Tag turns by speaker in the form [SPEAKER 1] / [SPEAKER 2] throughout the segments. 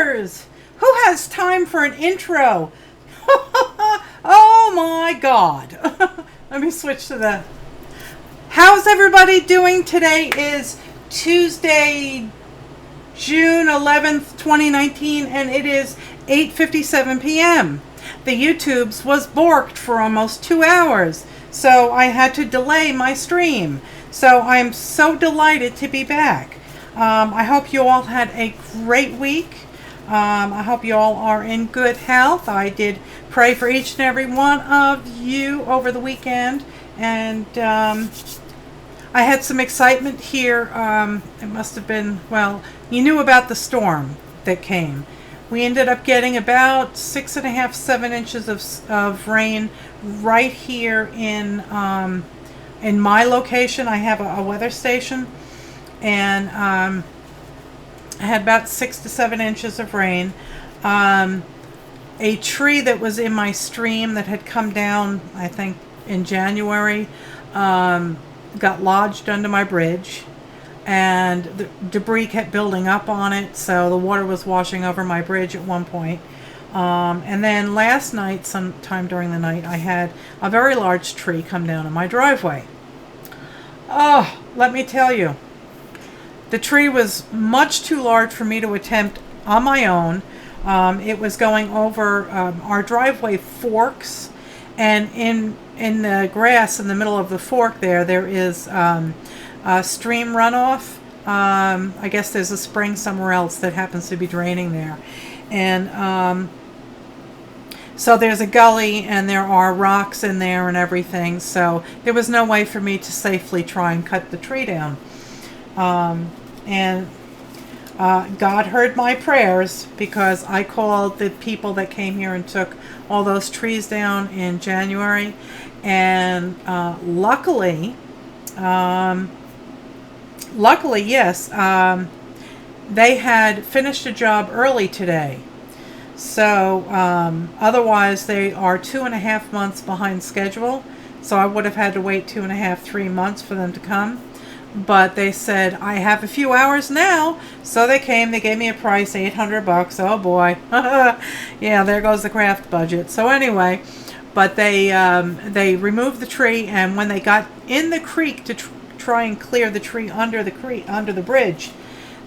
[SPEAKER 1] viewers. Who has time for an intro? Oh my God. Let me switch to the... How's everybody doing? Today is Tuesday, June 11th, 2019, and it is 8:57 p.m. The YouTubes was borked for almost 2 hours, so I had to delay my stream. So I'm so delighted to be back. I hope you all had a great week. I hope you all are in good health. I did pray for each and every one of you over the weekend, and I had some excitement here. It must have been, well, you knew about the storm that came. We ended up getting about 6.5, 7 inches of rain right here in my location. I have a weather station, and I had about 6 to 7 inches of rain. A tree that was in my stream that had come down, I think, in January, got lodged under my bridge, and the debris kept building up on it, so the water was washing over my bridge at one point. And then last night, sometime during the night, I had a very large tree come down in my driveway. Oh, let me tell you, the tree was much too large for me to attempt on my own. It was going over our driveway forks, and in the grass in the middle of the fork there is a stream runoff. I guess there's a spring somewhere else that happens to be draining there. And so there's a gully, and there are rocks in there and everything. So there was no way for me to safely try and cut the tree down. And God heard my prayers, because I called the people that came here and took all those trees down in January. And luckily, yes, they had finished a job early today. So otherwise they are 2.5 months behind schedule. So I would have had to wait 2.5, 3 months for them to come. But they said, I have a few hours now. So they came, they gave me a price, $800. Oh boy. Yeah, there goes the craft budget. So anyway, but they removed the tree, and when they got in the creek to try and clear the tree under the bridge,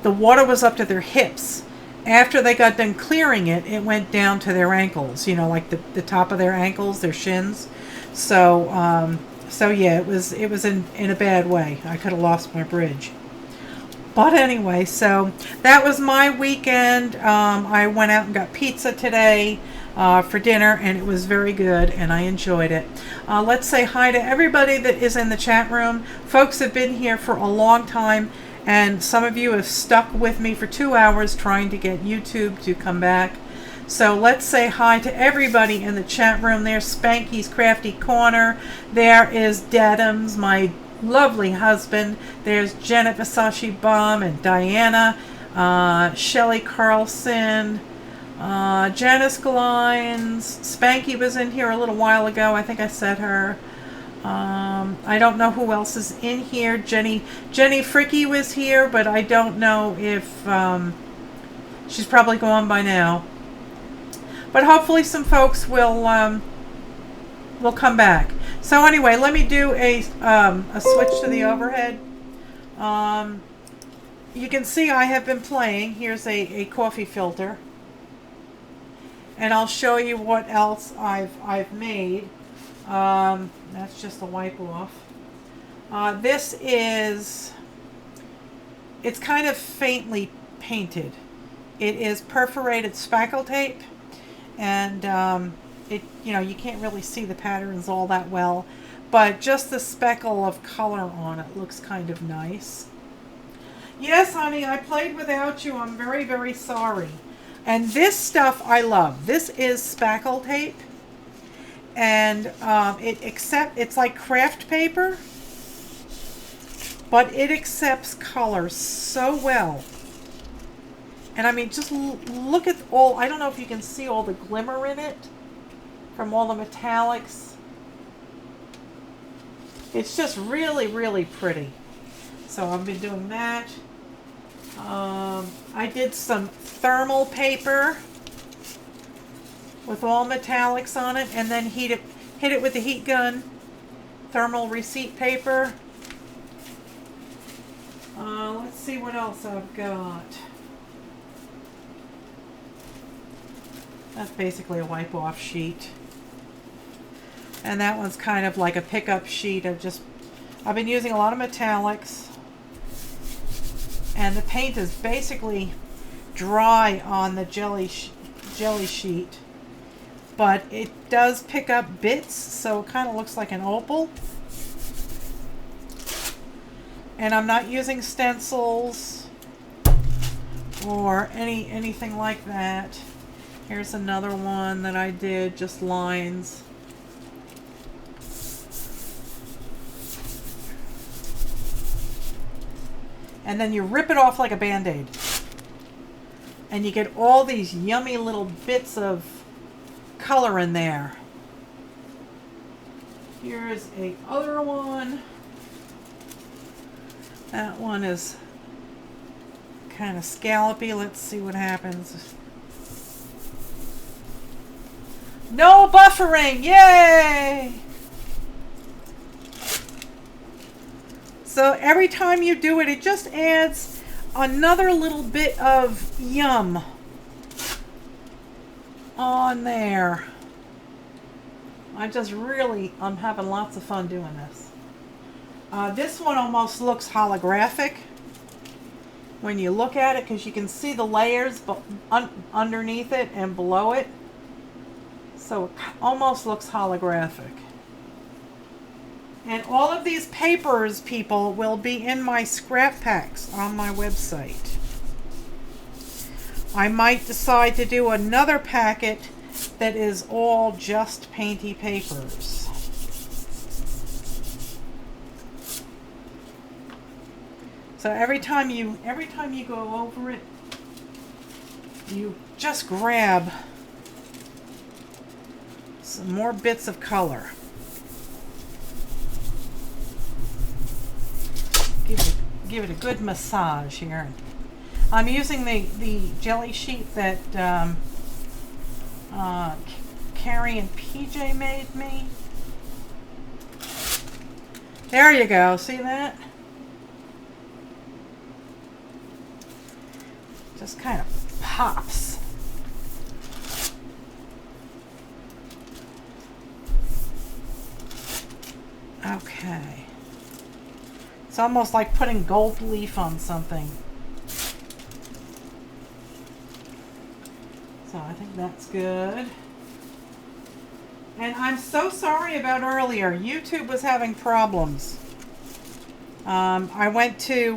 [SPEAKER 1] the water was up to their hips. After they got done clearing it, it went down to their ankles, like the top of their ankles, their shins. So yeah, it was in a bad way. I could have lost my bridge. But anyway, so that was my weekend. I went out and got pizza today for dinner, and it was very good, and I enjoyed it. Let's say hi to everybody that is in the chat room. Folks have been here for a long time, and some of you have stuck with me for 2 hours trying to get YouTube to come back. So let's say hi to everybody in the chat room. There's Spanky's Crafty Corner. There is Dadums, my lovely husband. There's Janet Vasashi Baum and Diana, Shelley Carlson, Janice Glines. Spanky was in here a little while ago. I think I said her. I don't know who else is in here. Jenny Fricky was here, but I don't know if she's probably gone by now. But hopefully some folks will come back. So anyway, let me do a switch to the overhead. You can see I have been playing. Here's a coffee filter, and I'll show you what else I've made. That's just a wipe off. This is, it's kind of faintly painted. It is perforated spackle tape. And you can't really see the patterns all that well, but just the speckle of color on it looks kind of nice. Yes, honey, I played without you. I'm very, very sorry. And this stuff I love. This is spackle tape, and it's like craft paper, but it accepts color so well. And I mean, just look at all, I don't know if you can see all the glimmer in it from all the metallics. It's just really, really pretty. So I've been doing that. I did some thermal paper with all metallics on it, and then hit it with the heat gun. Thermal receipt paper. Let's see what else I've got. That's basically a wipe off sheet. And that one's kind of like a pickup sheet of I've been using a lot of metallics. And the paint is basically dry on the jelly sheet. But it does pick up bits, so it kind of looks like an opal. And I'm not using stencils or anything like that. Here's another one that I did, just lines. And then you rip it off like a Band-Aid. And you get all these yummy little bits of color in there. Here's a other one. That one is kind of scallopy. Let's see what happens. No buffering! Yay! So every time you do it, it just adds another little bit of yum on there. I'm having lots of fun doing this. This one almost looks holographic when you look at it, because you can see the layers underneath it and below it. So it almost looks holographic. And all of these papers, people, will be in my scrap packs on my website. I might decide to do another packet that is all just Painty papers. So every time you go over it, you just grab some more bits of color. Give it a good massage here. I'm using the jelly sheet that Carrie and PJ made me. There you go. See that? Just kind of pops. Okay. It's almost like putting gold leaf on something. So I think that's good. And I'm so sorry about earlier. YouTube was having problems. I went to,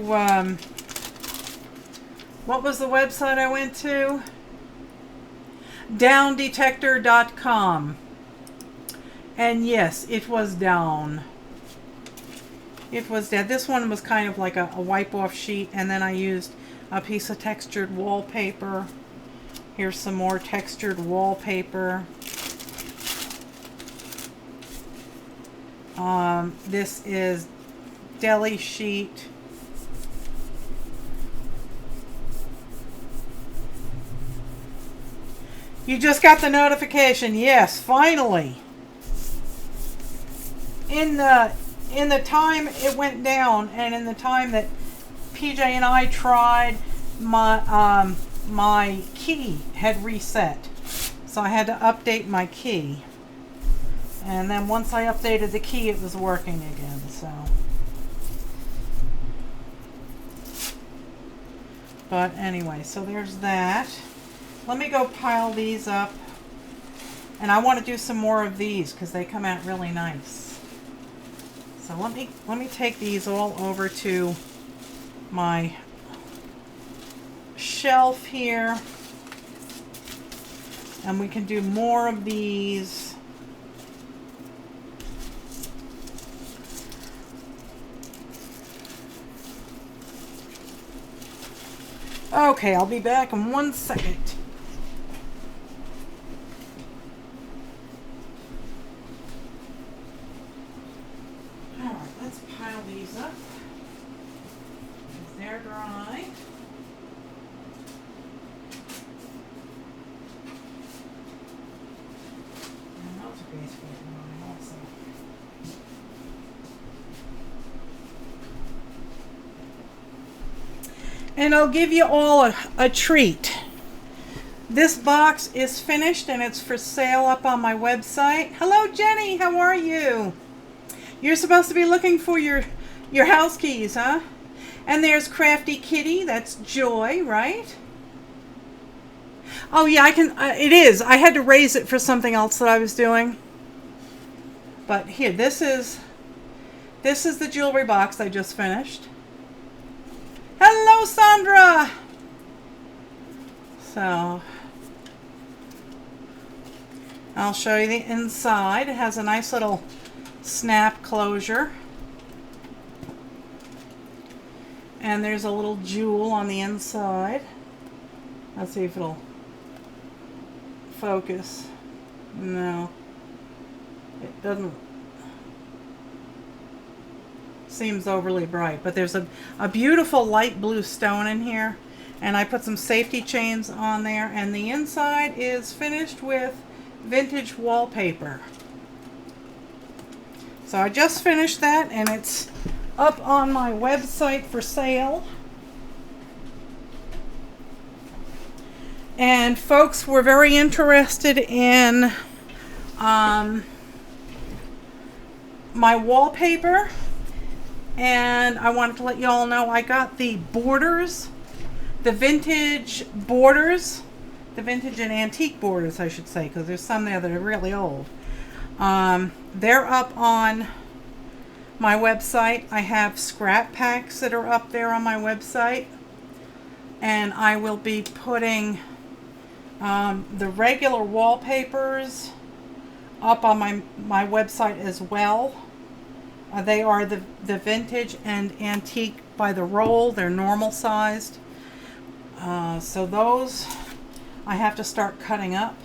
[SPEAKER 1] what was the website I went to? Downdetector.com. And yes, it was down. It was dead. This one was kind of like a wipe-off sheet, and then I used a piece of textured wallpaper. Here's some more textured wallpaper. This is deli sheet. You just got the notification. Yes, finally. In the time it went down, and in the time that PJ and I tried, my key had reset. So I had to update my key. And then once I updated the key, it was working again. So, but anyway, so there's that. Let me go pile these up. And I want to do some more of these because they come out really nice. So let me take these all over to my shelf here. And we can do more of these. Okay, I'll be back in 1 second. Alright, let's pile these up. They're dry. And I'll give you all a treat. This box is finished and it's for sale up on my website. Hello, Jenny. How are you? You're supposed to be looking for your house keys, huh? And there's Crafty Kitty. That's Joy, right? Oh, yeah, I can. It is. I had to raise it for something else that I was doing. But here, this is the jewelry box I just finished. Hello, Sandra. So, I'll show you the inside. It has a nice little snap closure. And there's a little jewel on the inside. Let's see if it'll focus. No. It doesn't. Seems overly bright, but there's a beautiful light blue stone in here, and I put some safety chains on there, and the inside is finished with vintage wallpaper. So I just finished that, and it's up on my website for sale. And folks were very interested in my wallpaper. And I wanted to let you all know I got the borders, the vintage borders, the vintage and antique borders, I should say, because there's some there that are really old. They're up on my website. I have scrap packs that are up there on my website. And I will be putting the regular wallpapers up on my website as well. They are the vintage and antique by the roll. They're normal sized. So those I have to start cutting up.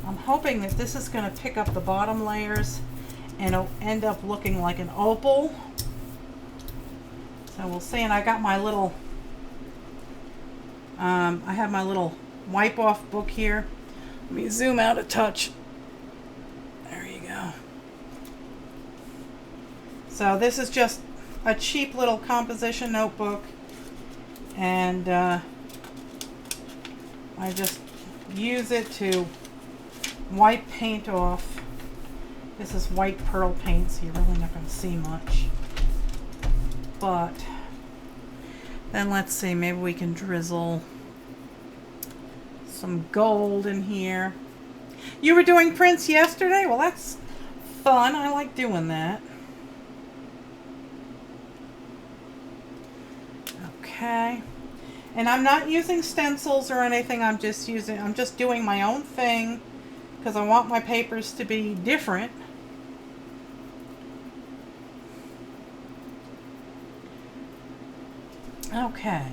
[SPEAKER 1] I'm hoping that this is going to pick up the bottom layers and it'll end up looking like an opal. So we'll see. And I got my little, I have my little wipe off book here. Let me zoom out a touch. So this is just a cheap little composition notebook, and I just use it to wipe paint off. This is white pearl paint, so you're really not going to see much. But then let's see, maybe we can drizzle some gold in here. You were doing prints yesterday? Well, that's fun. I like doing that. Okay, and I'm not using stencils or anything. I'm just doing my own thing because I want my papers to be different. Okay,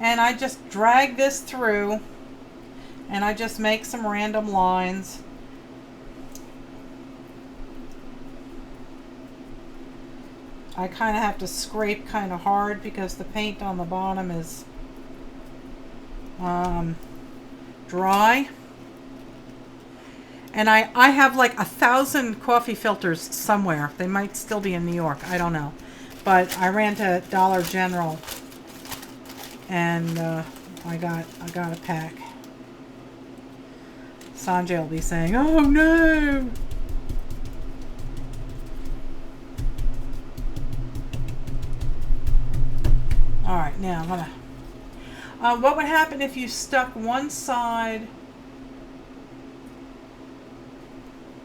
[SPEAKER 1] and I just drag this through, and I just make some random lines. I kind of have to scrape kind of hard because the paint on the bottom is dry. And I have like 1,000 coffee filters somewhere. They might still be in New York. I don't know. But I ran to Dollar General and I got a pack. Sanjay will be saying, "Oh no!" All right, now I'm gonna. What would happen if you stuck one side?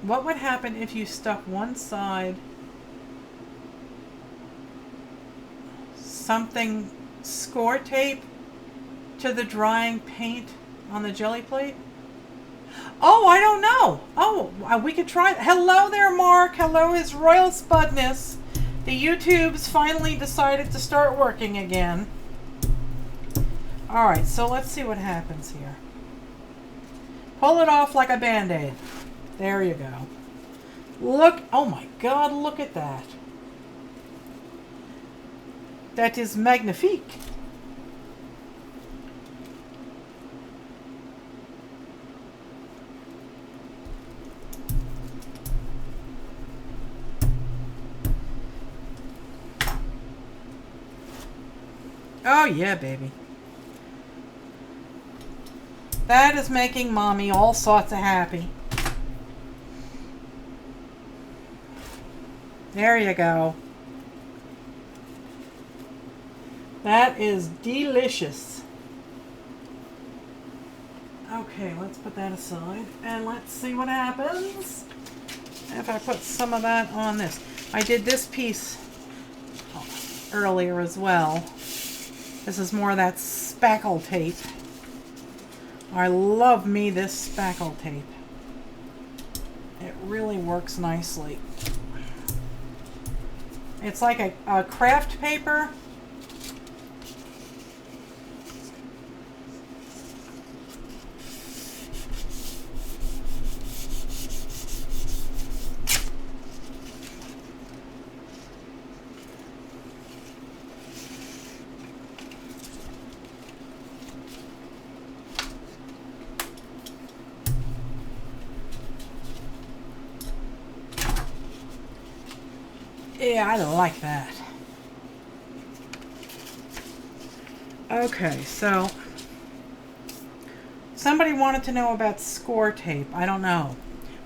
[SPEAKER 1] What would happen if you stuck one side? Something score tape to the drying paint on the jelly plate? Oh, I don't know. Oh, we could try. Hello there, Mark. Hello, His Royal Spudness. The YouTubes finally decided to start working again. Alright, so let's see what happens here. Pull it off like a Band-Aid. There you go. Look, oh my God, look at that. That is magnifique. Oh yeah, baby. That is making mommy all sorts of happy. There you go. That is delicious. Okay, let's put that aside and let's see what happens if I put some of that on this. I did this piece earlier as well. This is more of that spackle tape. I love me this spackle tape. It really works nicely. It's like a craft paper. Yeah, I like that. Okay, so somebody wanted to know about score tape. I don't know.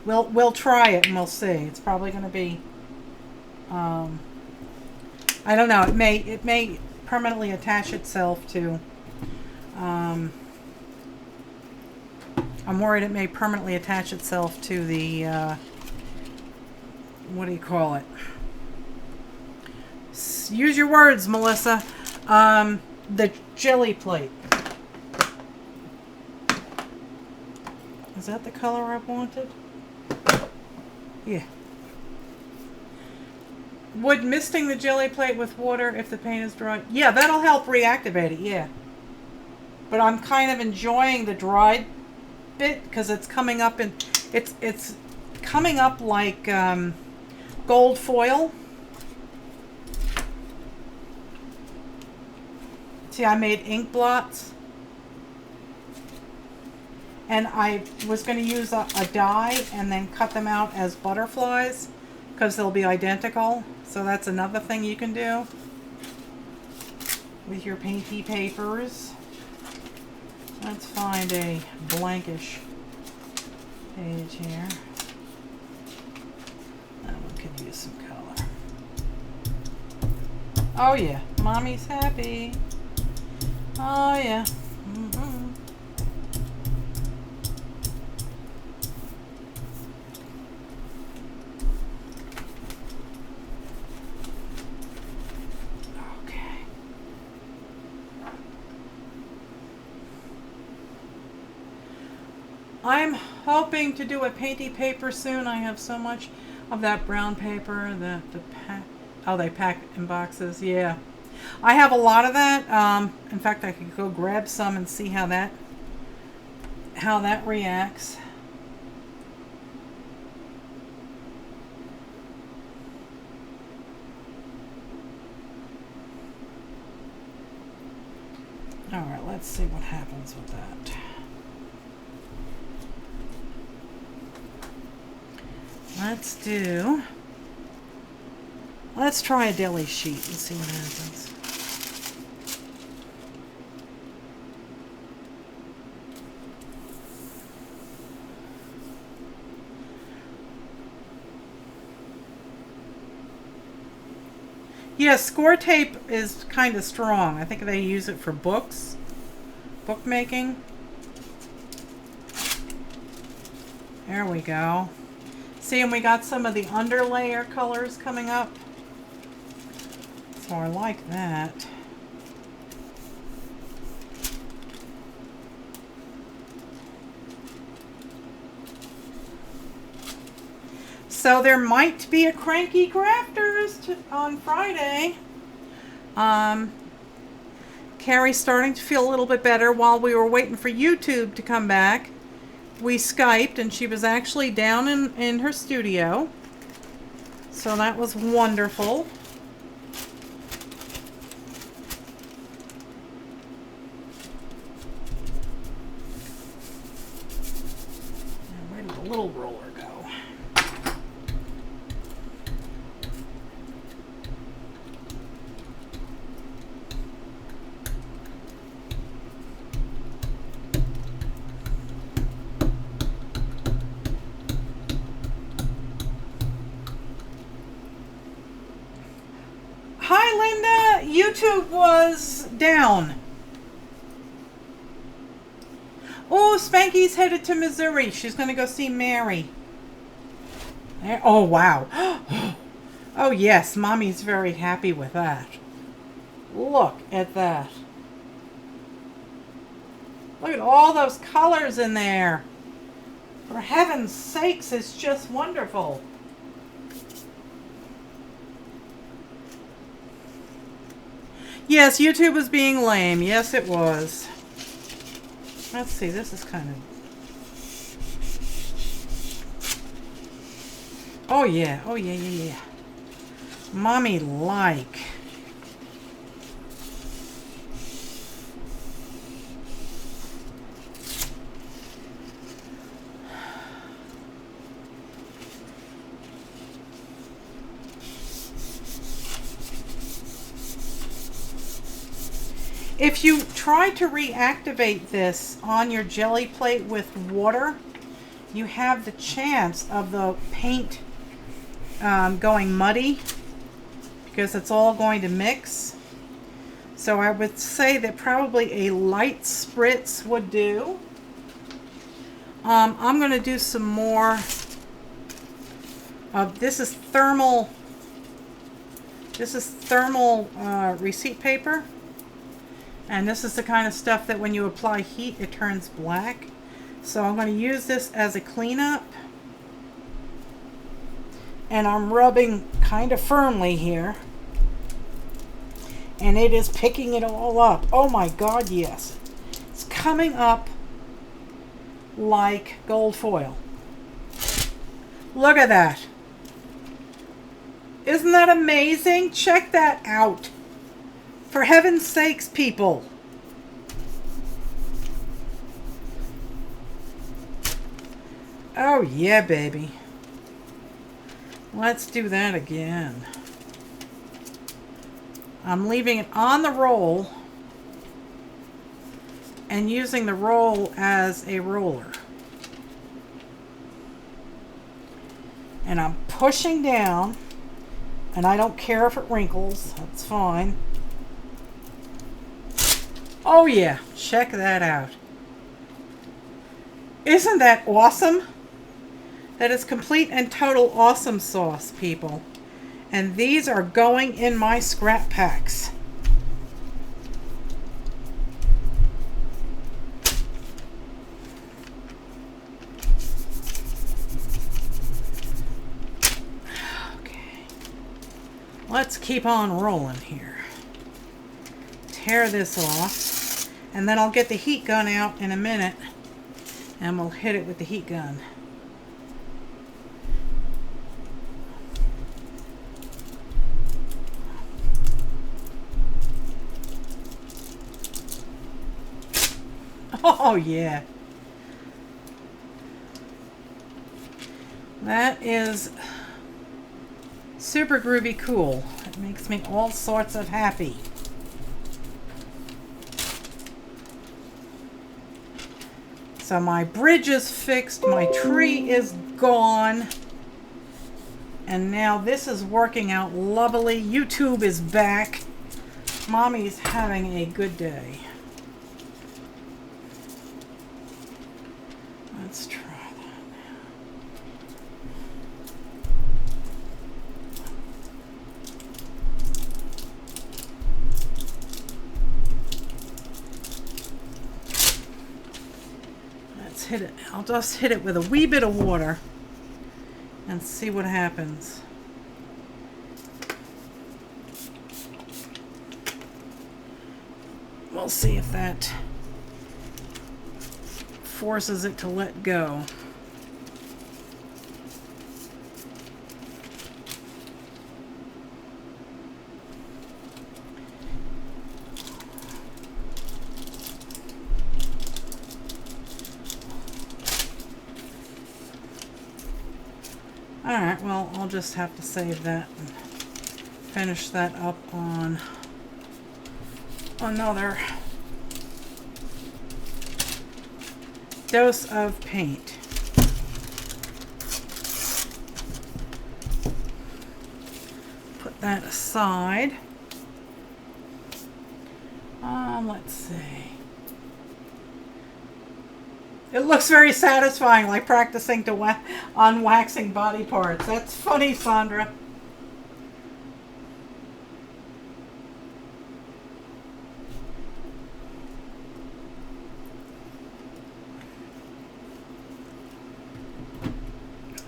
[SPEAKER 1] We'll try it and we'll see. It's probably going to be I don't know. It may permanently attach itself to I'm worried it may permanently attach itself to the what do you call it? Use your words, Melissa. The jelly plate. Is that the color I wanted? Yeah. Would misting the jelly plate with water if the paint is dry? Yeah, that'll help reactivate it, yeah. But I'm kind of enjoying the dried bit because it's coming up in it's coming up like gold foil. See, I made ink blots, and I was going to use a die and then cut them out as butterflies because they'll be identical. So that's another thing you can do with your Painty papers. Let's find a blankish page here. That one could use some color. Oh yeah, mommy's happy. Oh yeah. Mm-hmm. Okay. I'm hoping to do a Painty paper soon. I have so much of that brown paper that they pack in boxes. Yeah. I have a lot of that. In fact, I could go grab some and see how that reacts. All right, let's see what happens with that. Let's try a deli sheet and see what happens. Yeah, score tape is kind of strong. I think they use it for bookmaking. There we go. See, and we got some of the underlayer colors coming up. So I like that. So there might be a Cranky Crafters on Friday. Carrie's starting to feel a little bit better. While we were waiting for YouTube to come back, we Skyped, and she was actually down in her studio. So that was wonderful. And where did the little roller go? Hi, Linda. YouTube was down. Oh, Spanky's headed to Missouri. She's going to go see Mary. Oh, wow. Oh, yes. Mommy's very happy with that. Look at that. Look at all those colors in there. For heaven's sakes, it's just wonderful. Yes, YouTube was being lame. Yes, it was. Let's see. This is kind of... Oh, yeah. Oh, yeah, yeah, yeah. Mommy like. If you try to reactivate this on your jelly plate with water, you have the chance of the paint going muddy because it's all going to mix. So I would say that probably a light spritz would do. I'm going to do some more of this. Is thermal. This is thermal receipt paper. And this is the kind of stuff that when you apply heat, it turns black. So I'm going to use this as a cleanup. And I'm rubbing kind of firmly here. And it is picking it all up. Oh my God, yes. It's coming up like gold foil. Look at that. Isn't that amazing? Check that out. For heaven's sakes, people. Oh, yeah, baby. Let's do that again. I'm leaving it on the roll and using the roll as a roller. And I'm pushing down, and I don't care if it wrinkles. That's fine. Oh yeah, check that out. Isn't that awesome? That is complete and total awesome sauce, people. And these are going in my scrap packs. Okay. Let's keep on rolling here. Tear this off. And then I'll get the heat gun out in a minute. And we'll hit it with the heat gun. Oh, yeah. That is super groovy cool. It makes me all sorts of happy. So my bridge is fixed, my tree is gone, and now this is working out lovely. YouTube is back. Mommy's having a good day. Let's try that now. Hit it. I'll just hit it with a wee bit of water and see what happens. We'll see if that forces it to let go. Alright, well, I'll just have to save that and finish that up on another dose of paint. Put that aside. Let's see. It looks very satisfying, like practicing on waxing body parts. That's funny, Sandra.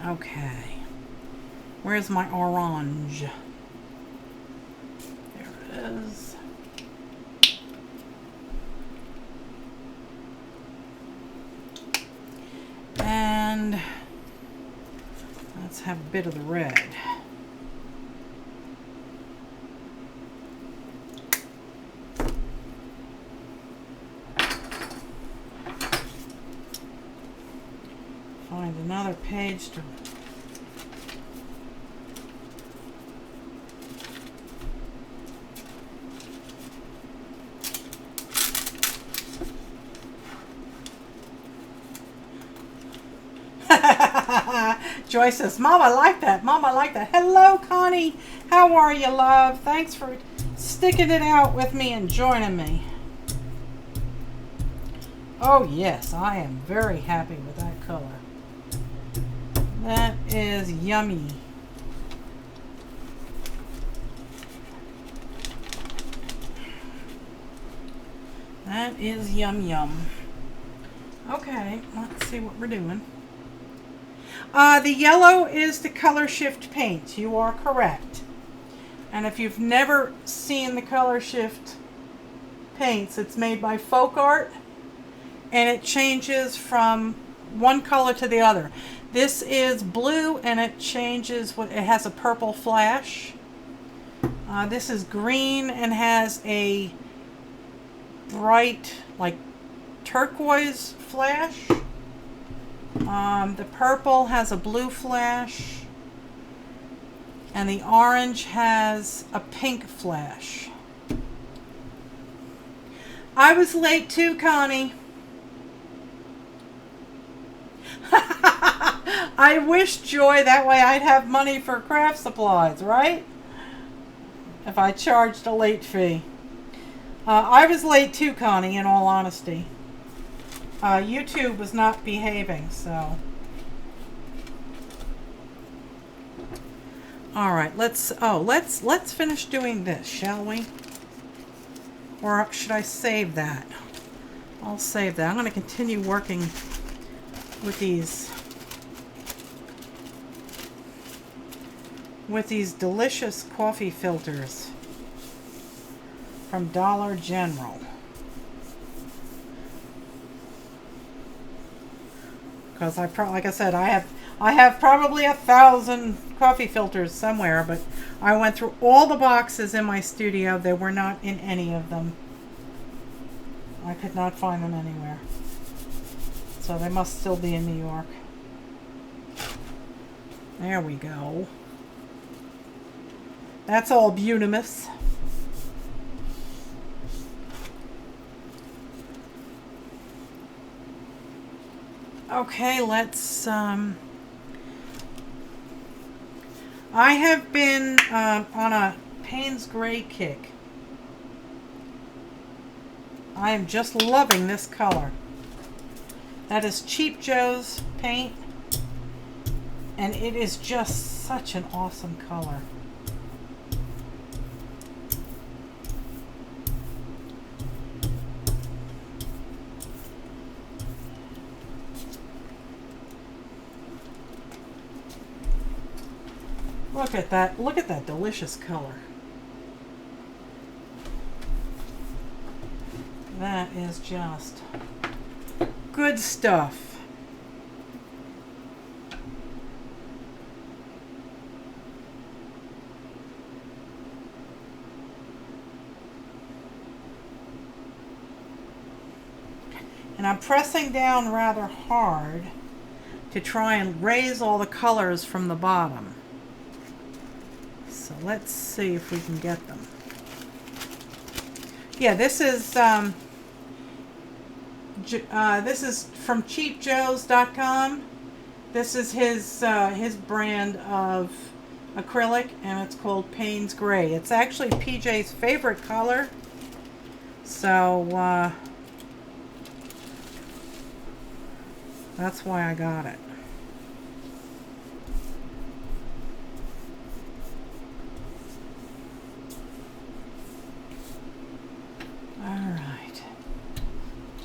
[SPEAKER 1] Okay. Where's my orange? There it is. And let's have a bit of the red. Find another page to Joy says, Mom, I like that. Mom, I like that. Hello, Connie. How are you, love? Thanks for sticking it out with me and joining me. Oh, yes, I am very happy with that color. That is yummy. That is yum yum. Okay, let's see what we're doing. The yellow is the color shift paint. You are correct. And if you've never seen the color shift paints, it's made by Folk Art, and it changes from one color to the other. This is blue, and it changes. It has a purple flash. This is green and has a bright, like turquoise flash. The purple has a blue flash, and the orange has a pink flash. I was late too, Connie. I wish, Joy, that way I'd have money for craft supplies, right? If I charged a late fee. I was late too, Connie, in all honesty. YouTube was not behaving, so. All right, let's finish doing this, shall we? Or should I save that? I'll save that. I'm going to continue working with these delicious coffee filters from Dollar General. Because like I said, I have probably 1,000 coffee filters somewhere, but I went through all the boxes in my studio. They were not in any of them. I could not find them anywhere. So they must still be in New York. There we go. That's all beautimous. Okay, let's, I have been on a Payne's Gray kick. I am just loving this color. That is Cheap Joe's paint, and it is just such an awesome color. Look at that. Look at that delicious color. That is just good stuff. And I'm pressing down rather hard to try and raise all the colors from the bottom. So let's see if we can get them. Yeah, this is from cheapjoes.com. This is his brand of acrylic, and it's called Payne's Gray. It's actually PJ's favorite color. So, that's why I got it. Alright.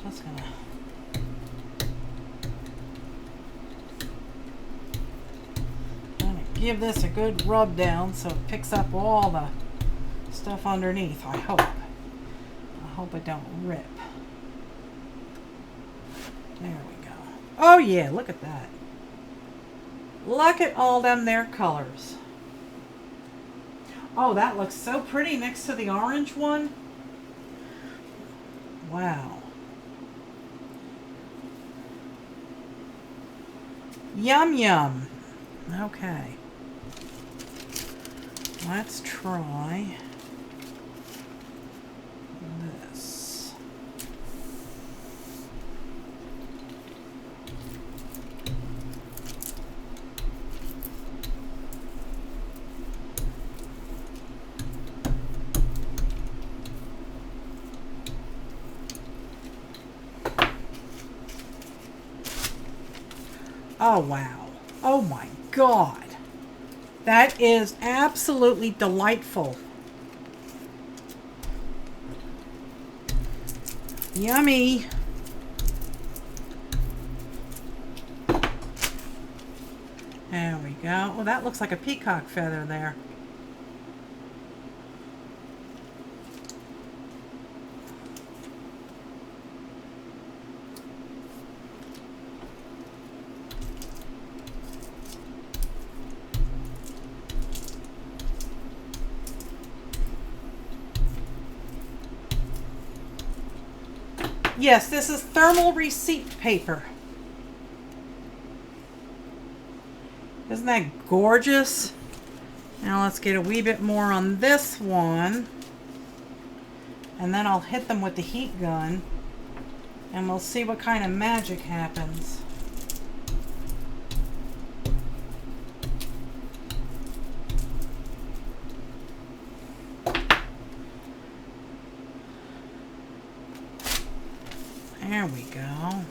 [SPEAKER 1] Just gonna give this a good rub down so it picks up all the stuff underneath, I hope. I hope it don't rip. There we go. Oh yeah, look at that. Look at all them there colors. Oh, that looks so pretty next to the orange one. Wow. Yum yum. Okay. Let's try this. Oh, wow. Oh, my God. That is absolutely delightful. Yummy. There we go. Oh, that looks like a peacock feather there. Yes, this is thermal receipt paper. Isn't that gorgeous? Now let's get a wee bit more on this one. And then I'll hit them with the heat gun. And we'll see what kind of magic happens. There we go.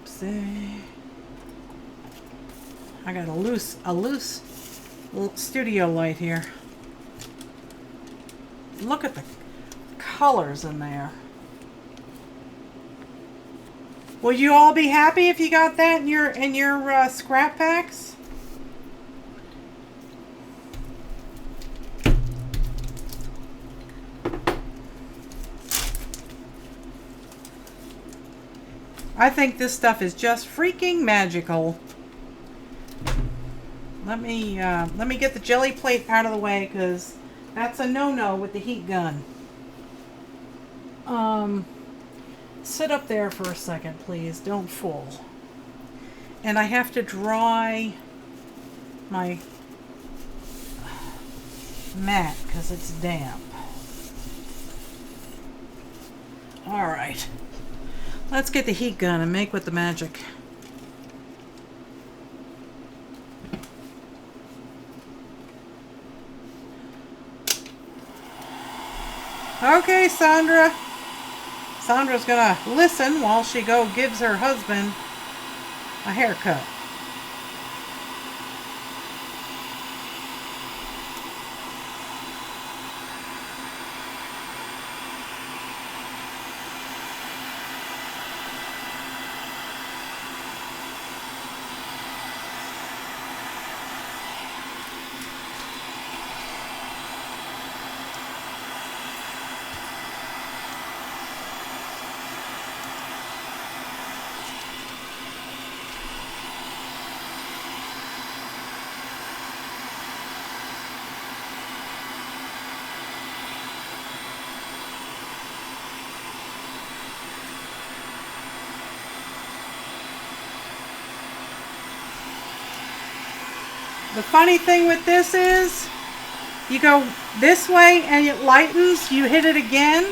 [SPEAKER 1] See, I got a loose studio light here. Look at the colors in there. Will you all be happy if you got that in your scrap packs? I think this stuff is just freaking magical. Let me get the jelly plate out of the way because that's a no-no with the heat gun. Sit up there for a second, please. Don't fall. And I have to dry my mat because it's damp. All right. Let's get the heat gun and make with the magic. Okay, Sandra. Sandra's gonna listen while she gives her husband a haircut. The funny thing with this is, you go this way and it lightens, you hit it again,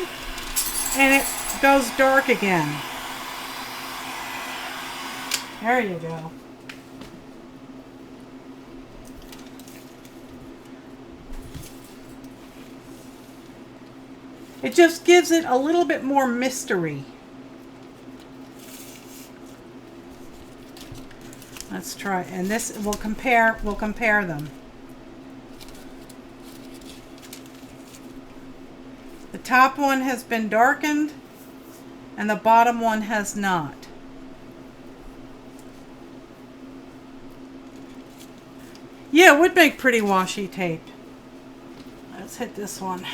[SPEAKER 1] and it goes dark again. There you go. It just gives it a little bit more mystery. Let's try, and this we'll compare them. The top one has been darkened and the bottom one has not. Yeah, it would make pretty washi tape. Let's hit this one.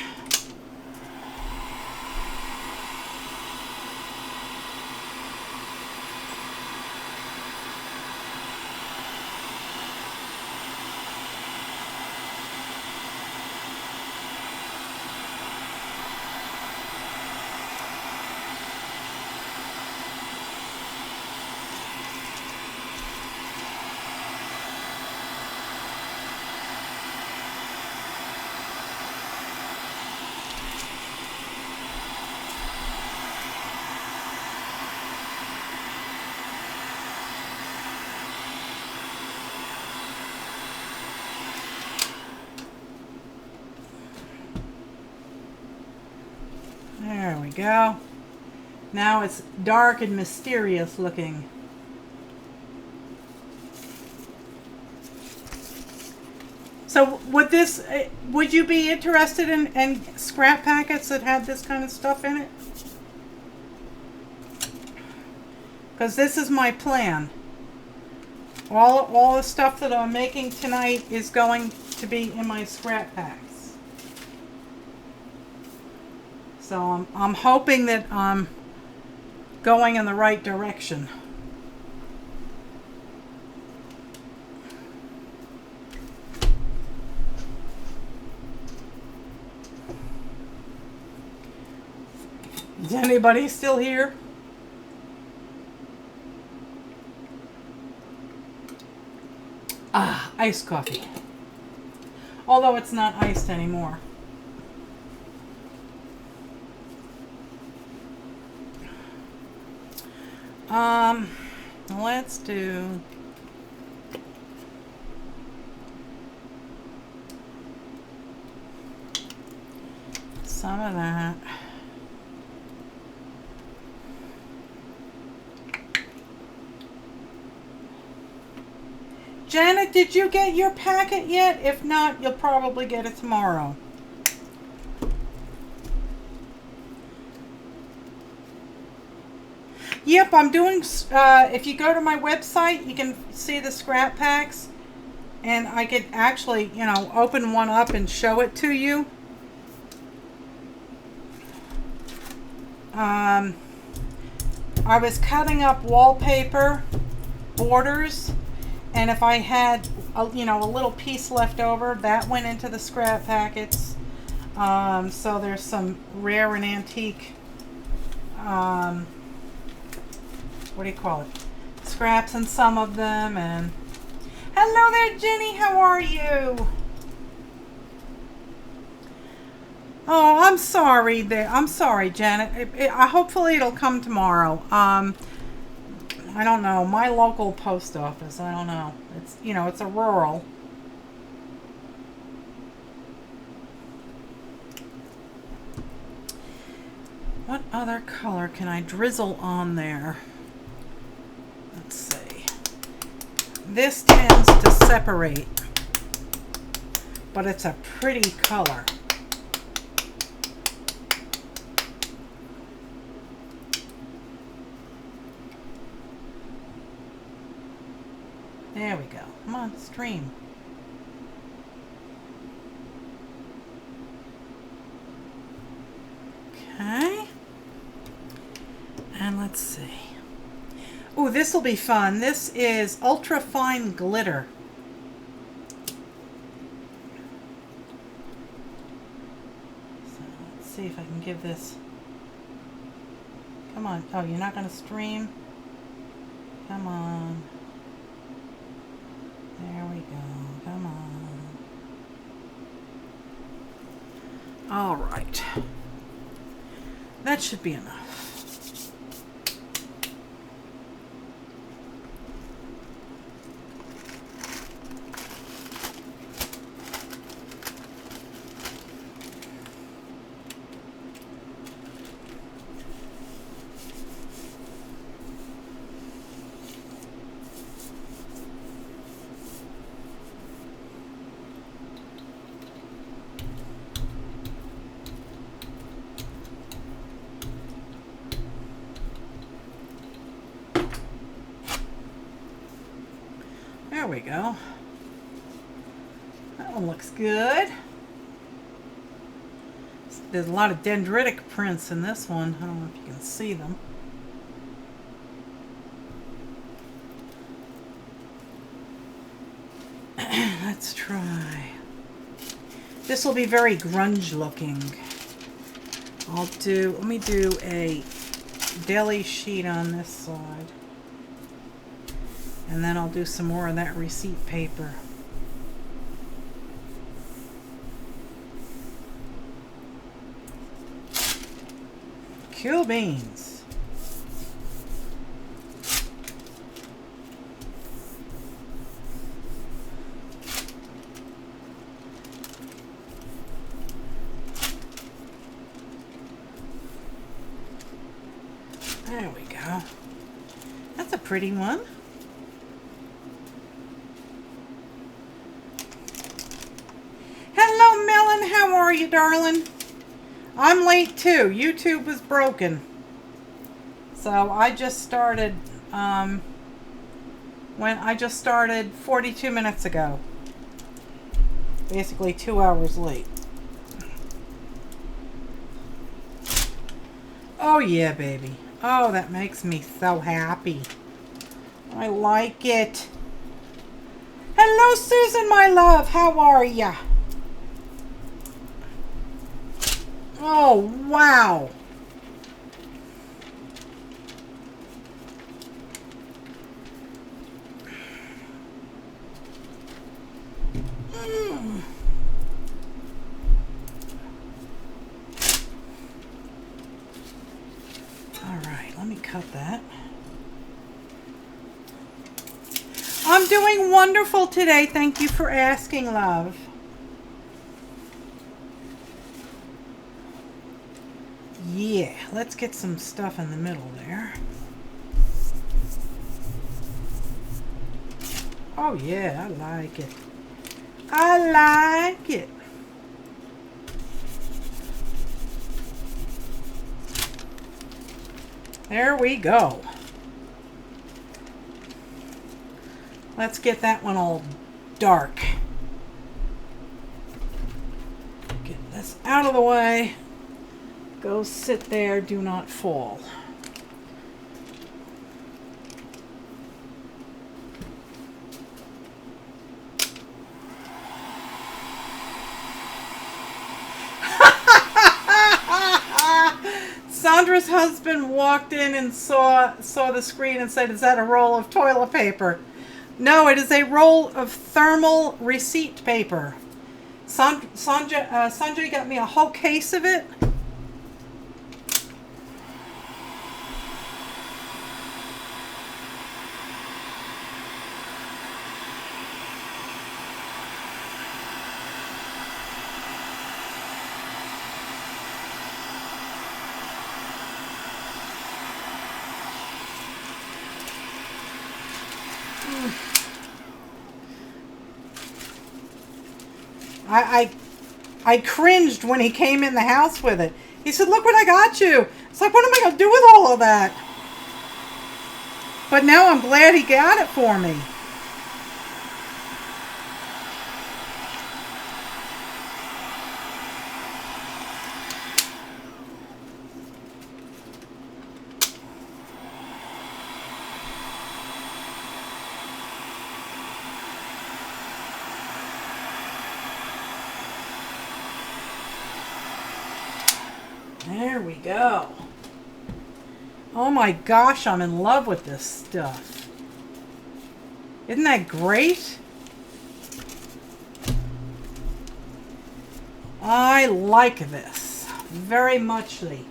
[SPEAKER 1] There we go. Now it's dark and mysterious looking. So would you be interested in scrap packets that had this kind of stuff in it? Because this is my plan. All the stuff that I'm making tonight is going to be in my scrap packs. So I'm hoping that I'm going in the right direction. Is anybody still here? Ah, iced coffee. Although it's not iced anymore. Let's do some of that. Janet, did you get your packet yet? If not, you'll probably get it tomorrow. Yep, I'm doing, if you go to my website, you can see the scrap packs. And I could actually, you know, open one up and show it to you. I was cutting up wallpaper borders. And if I had, a little piece left over, that went into the scrap packets. So there's some rare and antique, what do you call it? Scraps in some of them. And hello there, Jenny. How are you? Oh, I'm sorry there. I'm sorry, Janet. Hopefully it'll come tomorrow. I don't know. My local post office. I don't know. It's, it's a rural. What other color can I drizzle on there? Let's see. This tends to separate, but it's a pretty color. There we go. Come on, stream. Okay. And let's see. Oh, this will be fun. This is ultra fine glitter. So let's see if I can give this. Come on. Oh, you're not going to stream? Come on. There we go. Come on. All right. That should be enough. we go. That one looks good. There's a lot of dendritic prints in this one. I don't know if you can see them. Let's try. This will be very grunge looking. Let me do a deli sheet on this side. And then I'll do some more of that receipt paper. Cool beans. There we go. That's a pretty one. Hello, Melon. How are you, darling? I'm late too. YouTube was broken. So I just started, when I just started 42 minutes ago. Basically 2 hours late. Oh yeah, baby. Oh, that makes me so happy. I like it. Hello, Susan, my love. How are ya? Oh, wow. All right, let me cut that. I'm doing wonderful today. Thank you for asking, love. Yeah, let's get some stuff in the middle there. Oh yeah, I like it. I like it. There we go. Let's get that one all dark. Get this out of the way. Go sit there, do not fall. Sandra's husband walked in and saw the screen and said, "Is that a roll of toilet paper?" No, it is a roll of thermal receipt paper. Sanjay got me a whole case of it. I cringed when he came in the house with it. He said, "Look what I got you." It's like, what am I going to do with all of that? But now I'm glad he got it for me. There we go. Oh my gosh, I'm in love with this stuff. Isn't that great? I like this very muchly.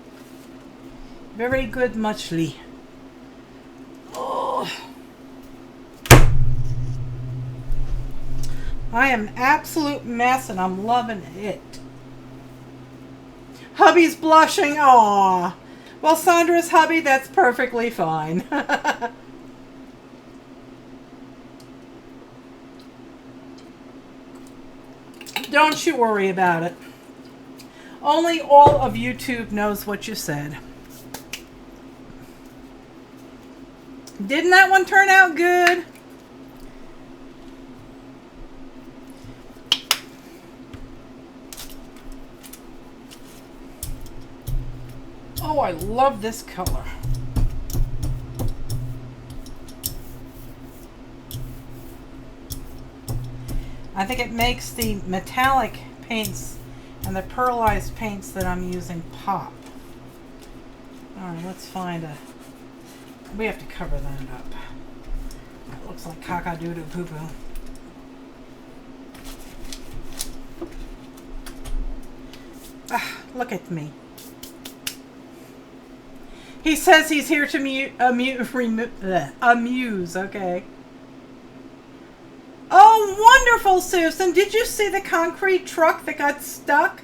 [SPEAKER 1] Very good muchly. Oh. I am an absolute mess and I'm loving it. Hubby's blushing. Aw. Well, Sandra's hubby, that's perfectly fine. Don't you worry about it. Only all of YouTube knows what you said. Didn't that one turn out good? Oh, I love this color. I think it makes the metallic paints and the pearlized paints that I'm using pop. Alright, let's find a... We have to cover that up. That looks like caca-doo-doo poo-poo. Ah, look at me. He says he's here to amuse, okay. Oh, wonderful, Susan. Did you see the concrete truck that got stuck?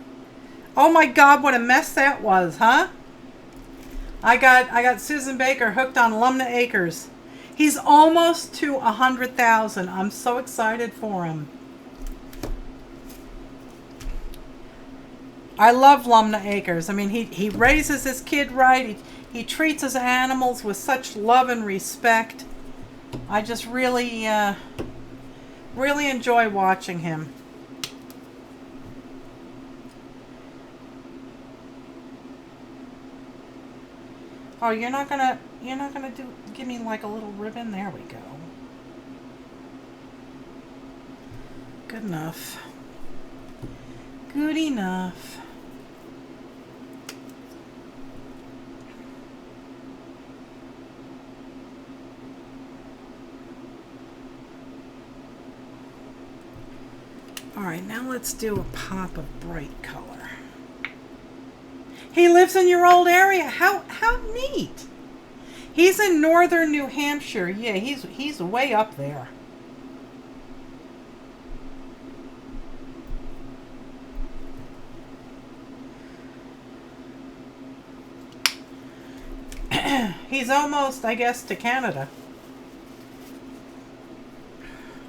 [SPEAKER 1] Oh my God, what a mess that was, huh? I got Susan Baker hooked on Lumna Acres. He's almost to 100,000. I'm so excited for him. I love Lumna Acres. I mean, he raises his kid right. He treats his animals with such love and respect. I just really, really enjoy watching him. Oh, you're not gonna give me like a little ribbon? There we go. Good enough. Good enough. All right, now let's do a pop of bright color. He lives in your old area. How neat. He's in northern New Hampshire. Yeah, he's way up there. He's almost, I guess, to Canada.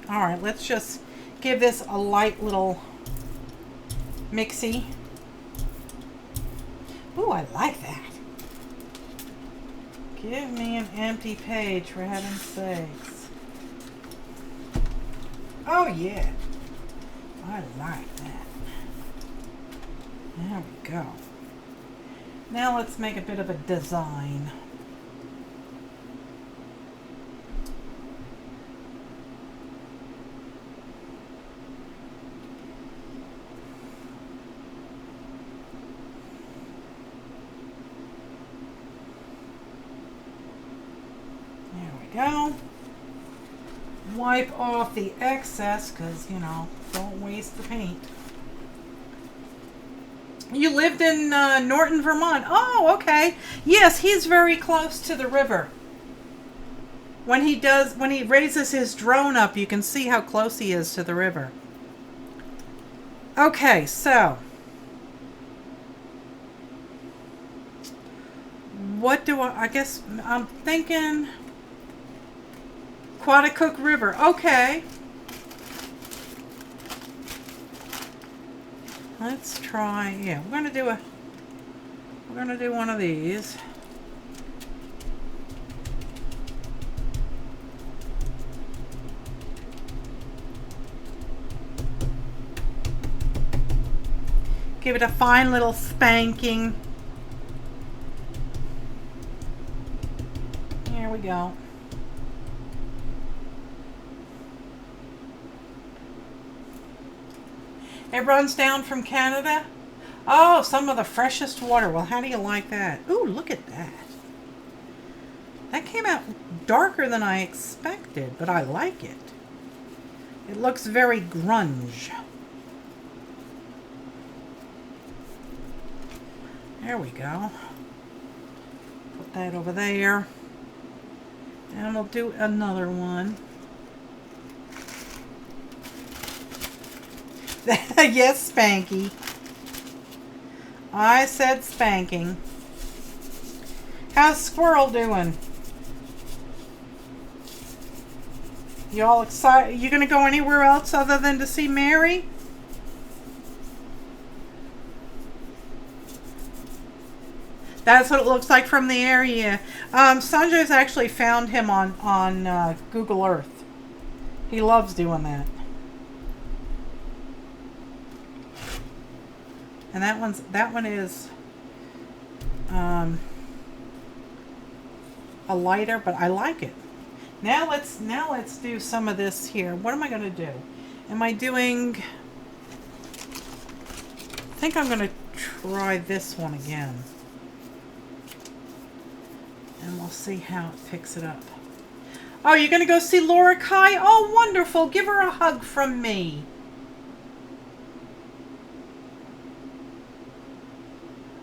[SPEAKER 1] All right, let's just give this a light little mixy. Ooh, I like that. Give me an empty page, for heaven's sakes. Oh, yeah. I like that. There we go. Now let's make a bit of a design. Go. Wipe off the excess because, you know, don't waste the paint. You lived in Norton, Vermont. Oh, okay. Yes, he's very close to the river. When he raises his drone up, you can see how close he is to the river. Okay, so what do I guess I'm thinking Quaticook River. Okay. Let's try. Yeah, we're gonna do one of these. Give it a fine little spanking. Here we go. It runs down from Canada. Oh, some of the freshest water. Well, how do you like that? Ooh, look at that. That came out darker than I expected, but I like it. It looks very grunge. There we go. Put that over there. And we'll do another one. Yes, Spanky. I said spanking. How's Squirrel doing? You all excited? You gonna go anywhere else other than to see Mary? That's what it looks like from the air, yeah. Sanjay's actually found him on Google Earth. He loves doing that. And that one is a lighter, but I like it. Now let's do some of this here. What am I going to do? Am I doing... I think I'm going to try this one again. And we'll see how it picks it up. Oh, you're going to go see Laura Kai? Oh, wonderful. Give her a hug from me.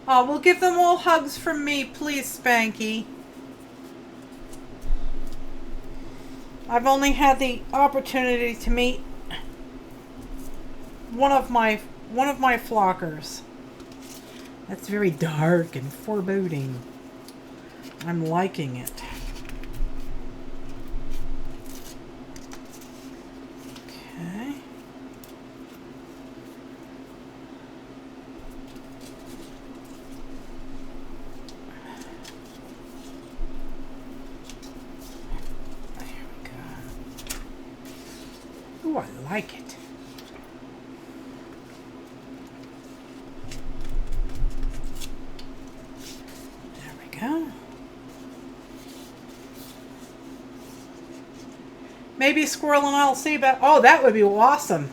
[SPEAKER 1] Oh, we'll give them all hugs from me, please, Spanky. I've only had the opportunity to meet one of my flockers. That's very dark and foreboding. I'm liking it. Okay. Ooh, I like it. There we go. Maybe Squirrel and I'll see about... Oh, that would be awesome.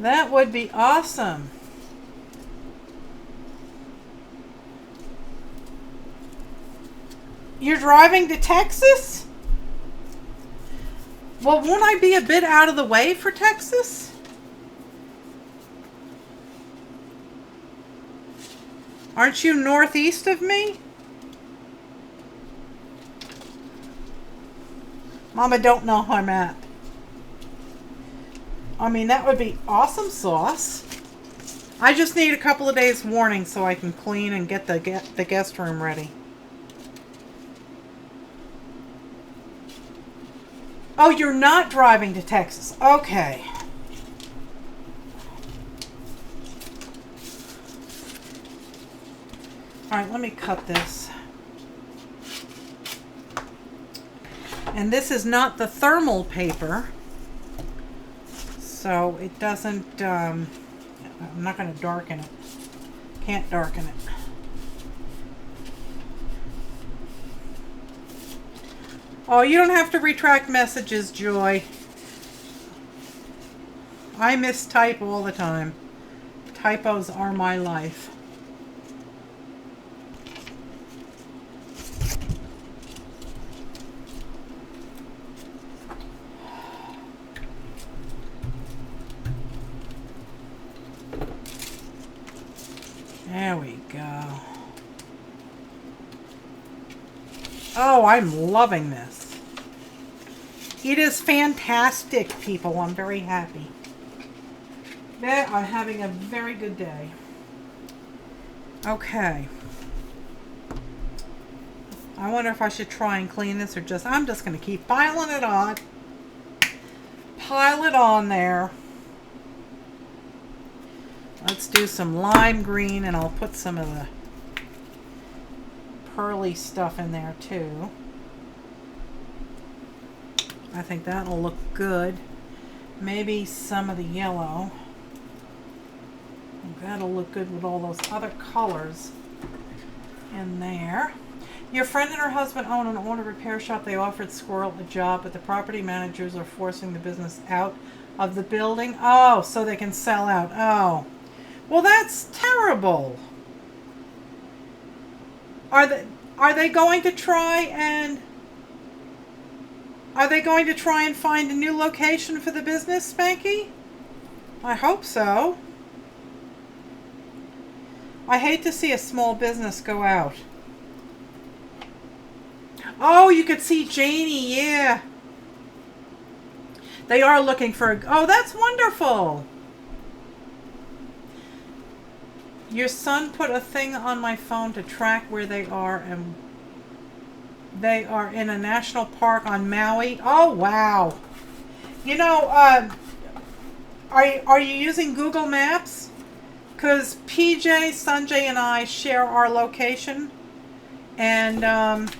[SPEAKER 1] That would be awesome. You're driving to Texas? Well, won't I be a bit out of the way for Texas? Aren't you northeast of me? Mama don't know how I'm at. I mean, that would be awesome sauce. I just need a couple of days warning so I can clean and get the guest room ready. Oh, you're not driving to Texas. Okay. All right, let me cut this. And this is not the thermal paper, so it doesn't, I'm not going to darken it. Can't darken it. Oh, you don't have to retract messages, Joy. I mistype all the time. Typos are my life. There we go. Oh, I'm loving this. It is fantastic, people. I'm very happy. They are having a very good day. Okay. I wonder if I should try and clean this or just... I'm just going to keep piling it on. Pile it on there. Let's do some lime green, and I'll put some of the pearly stuff in there too. I think that'll look good. Maybe some of the yellow. That'll look good with all those other colors in there. Your friend and her husband own an auto repair shop. They offered Squirrel a job, but the property managers are forcing the business out of the building. Oh, so they can sell out. Oh. Well, that's terrible. Are they going to try and find a new location for the business, Spanky? I hope so. I hate to see a small business go out. Oh, you could see Janie, yeah. They are looking for a... Oh, that's wonderful. Your son put a thing on my phone to track where they are, and they are in a national park on Maui. Oh, wow. You know, are you using Google Maps? Because PJ, Sanjay, and I share our location, and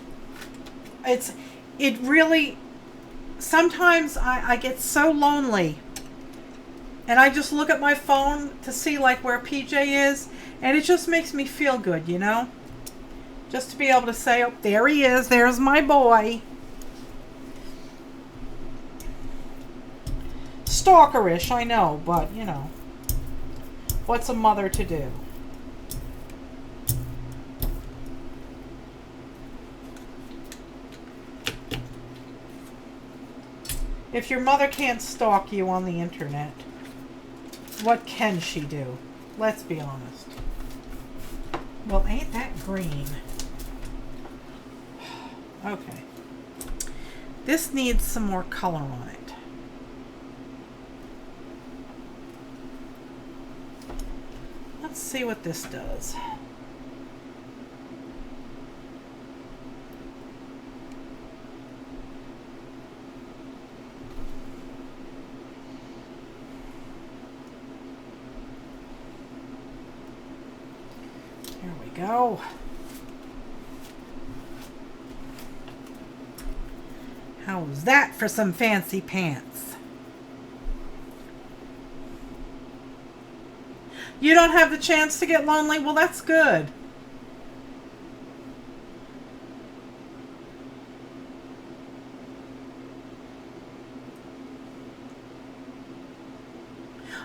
[SPEAKER 1] it really, sometimes I get so lonely and I just look at my phone to see like where PJ is, and it just makes me feel good, you know? Just to be able to say, oh, there he is, there's my boy. Stalkerish, I know, but, you know, what's a mother to do? If your mother can't stalk you on the internet, what can she do? Let's be honest. Well, ain't that green? Okay. This needs some more color on it. Let's see what this does. There we go. How was that for some fancy pants? You don't have the chance to get lonely? Well, that's good.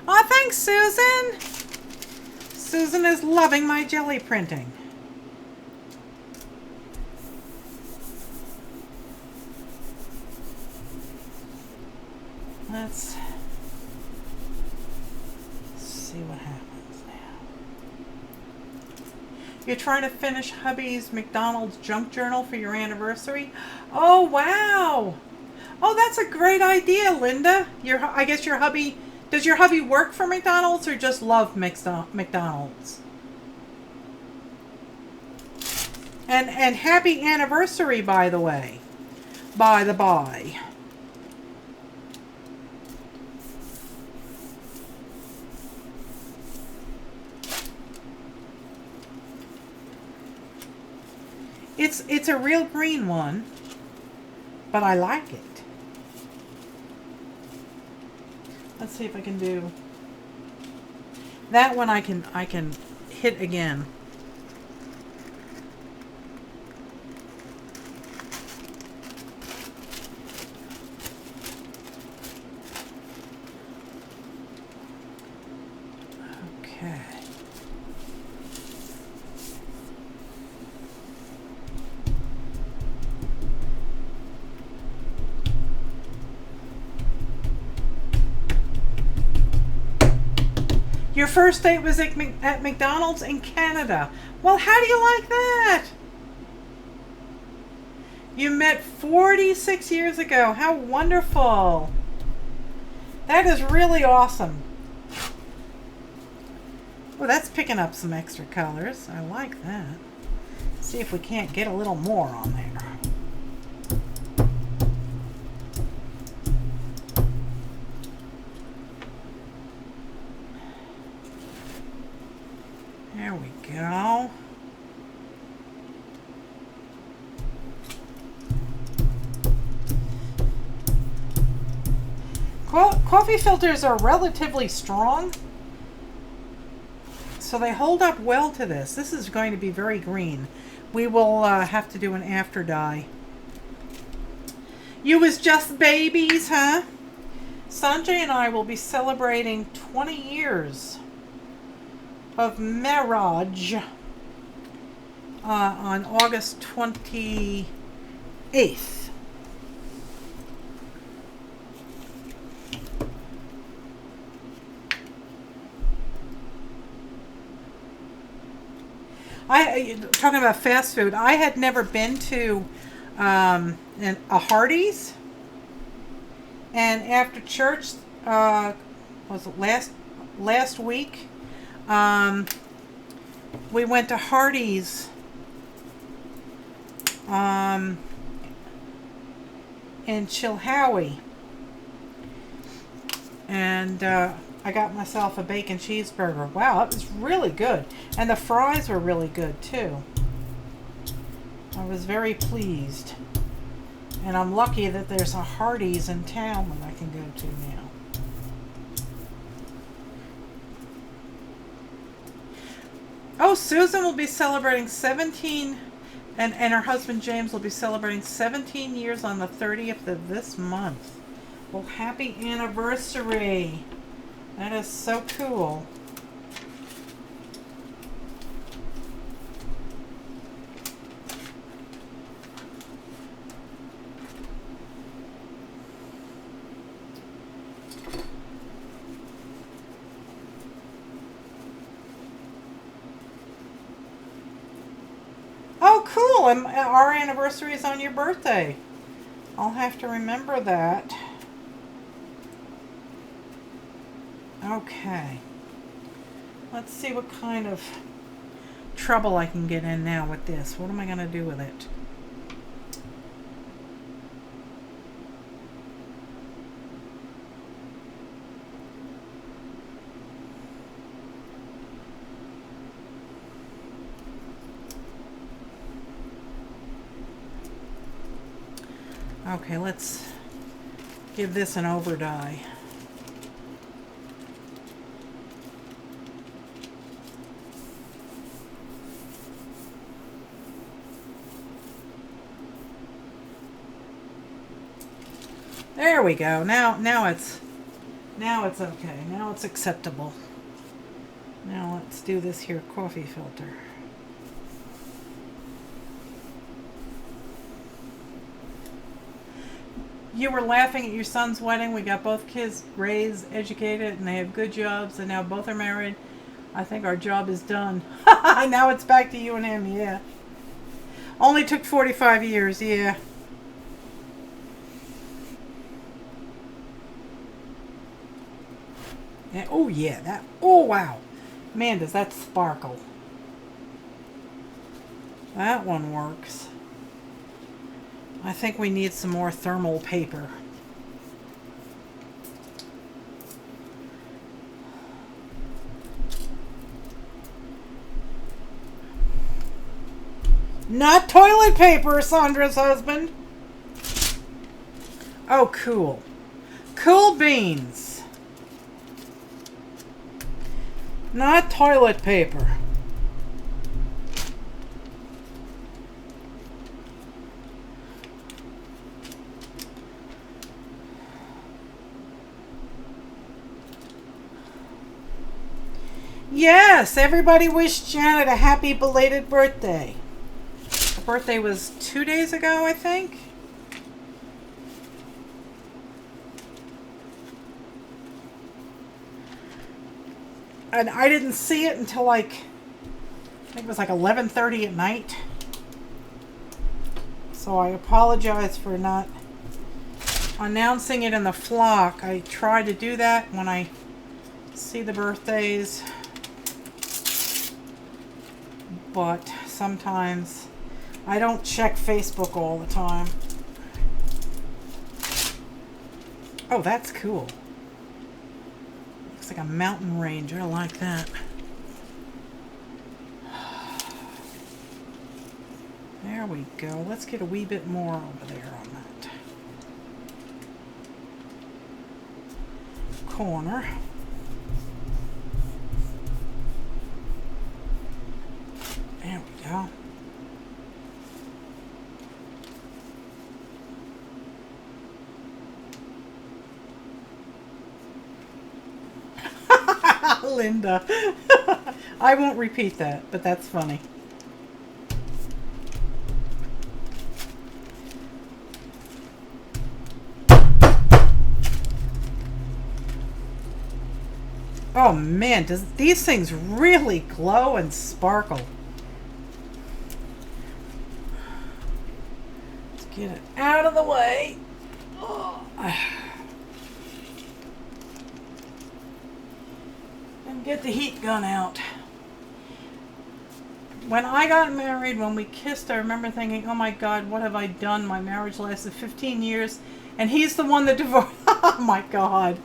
[SPEAKER 1] Aw, thanks, Susan. Susan is loving my jelly printing. Let's see what happens now. You're trying to finish hubby's McDonald's junk journal for your anniversary? Oh, wow. Oh, that's a great idea, Linda. I guess your hubby, does your hubby work for McDonald's or just love McDonald's? And happy anniversary, by the way. By the by. It's a real green one, but I like it. Let's see if I can do that one. I can hit again. Okay. Your first date was at McDonald's in Canada. Well, how do you like that? You met 46 years ago. How wonderful. That is really awesome. Well, that's picking up some extra colors. I like that. See if we can't get a little more on there. There we go. Coffee filters are relatively strong, so they hold up well to this. This is going to be very green. We will have to do an after dye. You was just babies, huh? Sanjay and I will be celebrating 20 years of marriage on August 28th. Talking about fast food, I had never been to a Hardee's, and after church, was it last week, we went to Hardee's in Chilhowie, and I got myself a bacon cheeseburger. Wow, it was really good. And the fries were really good, too. I was very pleased. And I'm lucky that there's a Hardee's in town that I can go to now. Oh, Susan will be celebrating 17, and her husband James will be celebrating 17 years on the 30th of this month. Well, happy anniversary. That is so cool. Oh, cool. And our anniversary is on your birthday. I'll have to remember that. Okay. Let's see what kind of trouble I can get in now with this. What am I going to do with it? Okay, let's give this an over dye. There we go. Now it's okay. Now it's acceptable. Now let's do this here coffee filter. You were laughing at your son's wedding. We got both kids raised, educated, and they have good jobs, and now both are married. I think our job is done. Now it's back to you and him, yeah. Only took 45 years, yeah. And, oh yeah, that, oh wow. Man, does that sparkle. That one works. I think we need some more thermal paper. Not toilet paper, Sandra's husband. Oh, cool. Cool beans. Not toilet paper. Yes, everybody wish Janet a happy belated birthday. Her birthday was 2 days ago, I think. And I didn't see it until like, I think it was like 11:30 at night. So I apologize for not announcing it in the flock. I try to do that when I see the birthdays. But sometimes I don't check Facebook all the time. Oh, that's cool. Looks like a mountain range. I like that. There we go. Let's get a wee bit more over there on that corner. There we go. Linda. I won't repeat that, but that's funny. Oh man, does these things really glow and sparkle? Let's get it out of the way. Oh. And get the heat gun out. When I got married, when we kissed, I remember thinking, oh my God, what have I done? My marriage lasted 15 years, and he's the one that divorced. Oh my God.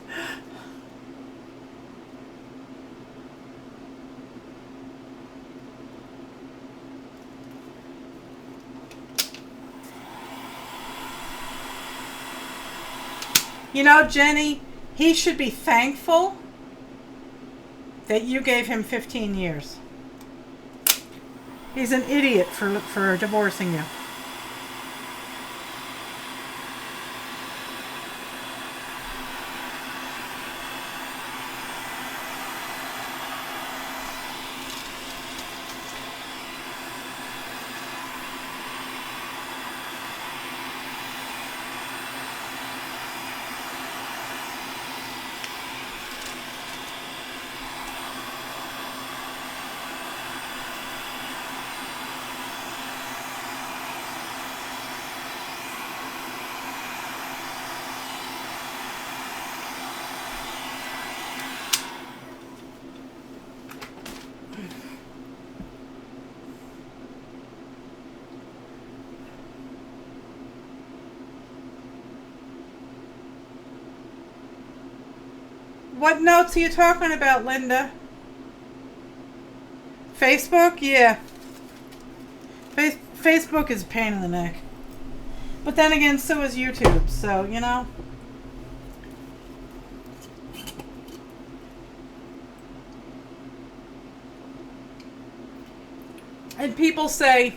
[SPEAKER 1] You know, Jenny, he should be thankful that you gave him 15 years. He's an idiot for divorcing you. What notes are you talking about, Linda? Facebook? Yeah. Facebook is a pain in the neck. But then again, so is YouTube. So, you know. And people say,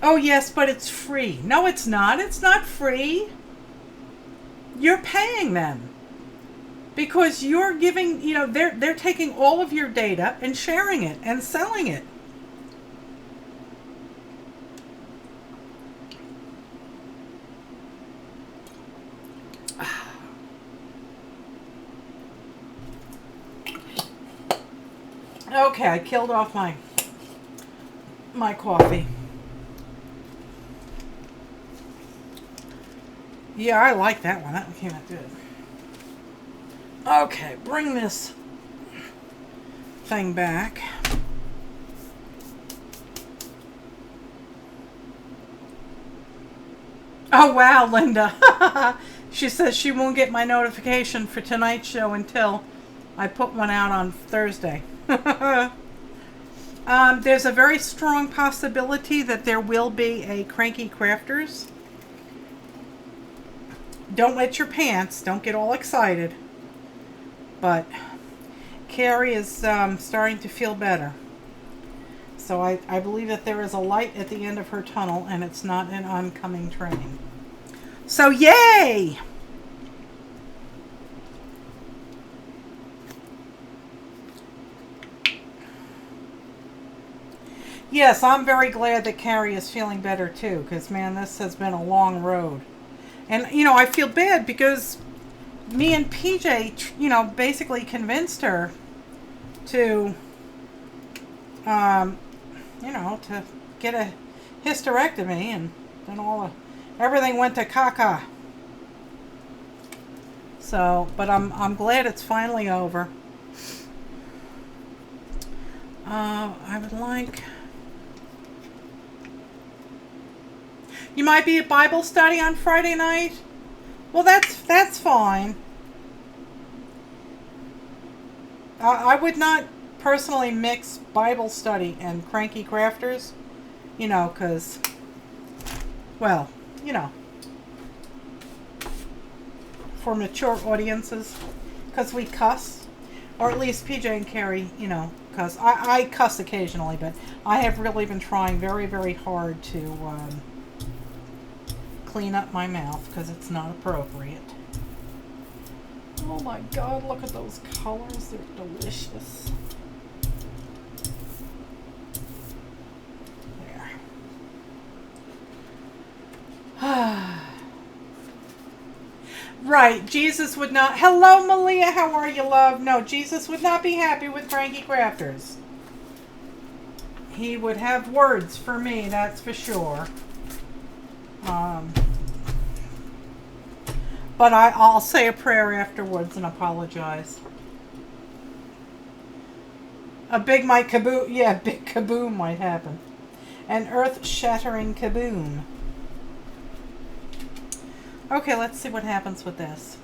[SPEAKER 1] oh yes, but it's free. No, it's not. It's not free. You're paying them. Because you're giving, you know, they're taking all of your data and sharing it and selling it. Okay, I killed off my coffee. Yeah, I like that one. That one came out good. Okay, bring this thing back. Oh, wow, Linda. She says she won't get my notification for tonight's show until I put one out on Thursday. There's a very strong possibility that there will be a Cranky Crafters. Don't wet your pants. Don't get all excited. But Carrie is starting to feel better. So I believe that there is a light at the end of her tunnel and it's not an oncoming train. So yay! Yes, I'm very glad that Carrie is feeling better too, because man, this has been a long road. And you know, I feel bad because me and PJ, you know, basically convinced her to, you know, to get a hysterectomy, and then everything went to caca. So, but I'm glad it's finally over. I would like. You might be at Bible study on Friday night. Well, that's fine. I would not personally mix Bible study and Cranky Crafters, you know, because, well, you know, for mature audiences, because we cuss, or at least PJ and Carrie, you know, because I cuss occasionally, but I have really been trying very, very hard to clean up my mouth because it's not appropriate. Oh my God, look at those colors. They're delicious. There. Right, Jesus would not... Hello, Malia, how are you, love? No, Jesus would not be happy with Cranky Crafters. He would have words for me, that's for sure. But I'll say a prayer afterwards and apologize. A big might kaboom. Yeah, big kaboom might happen. An earth-shattering kaboom. Okay, let's see what happens with this.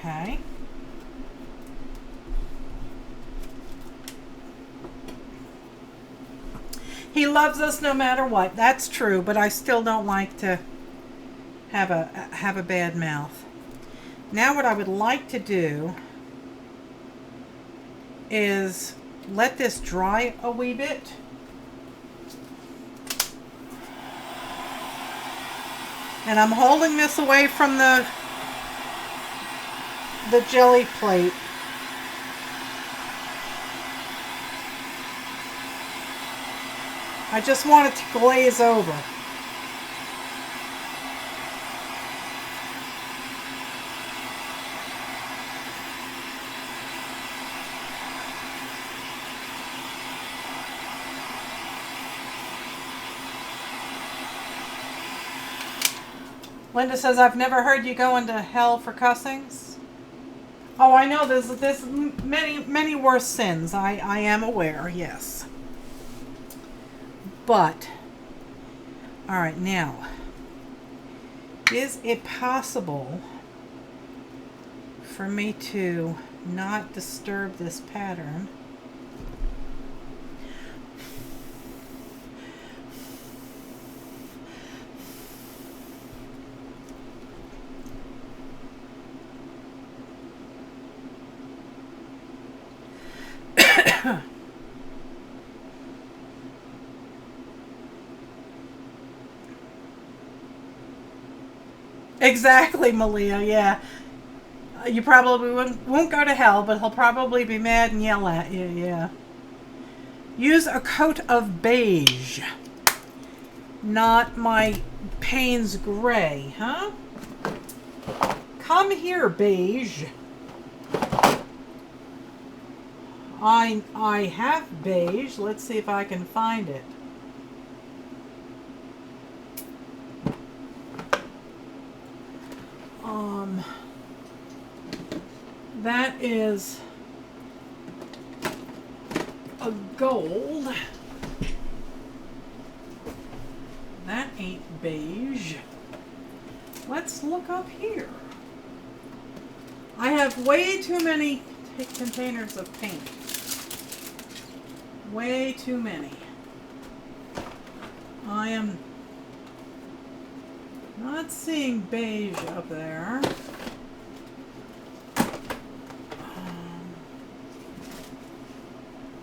[SPEAKER 1] Okay. He loves us no matter what. That's true, but I still don't like to have a bad mouth. Now what I would like to do is let this dry a wee bit. And I'm holding this away from the jelly plate. I just want it to glaze over. Linda says, I've never heard you go into hell for cussings. Oh, I know there's many worse sins. I am aware, yes. But, all right, now, is it possible for me to not disturb this pattern? Exactly, Malia, yeah. You probably won't go to hell, but he'll probably be mad and yell at you, yeah. Use a coat of beige. Not my Payne's gray, huh? Come here, beige. I have beige. Let's see if I can find it. That is a gold. That ain't beige. Let's look up here. I have way too many containers of paint. Way too many. I am not seeing beige up there.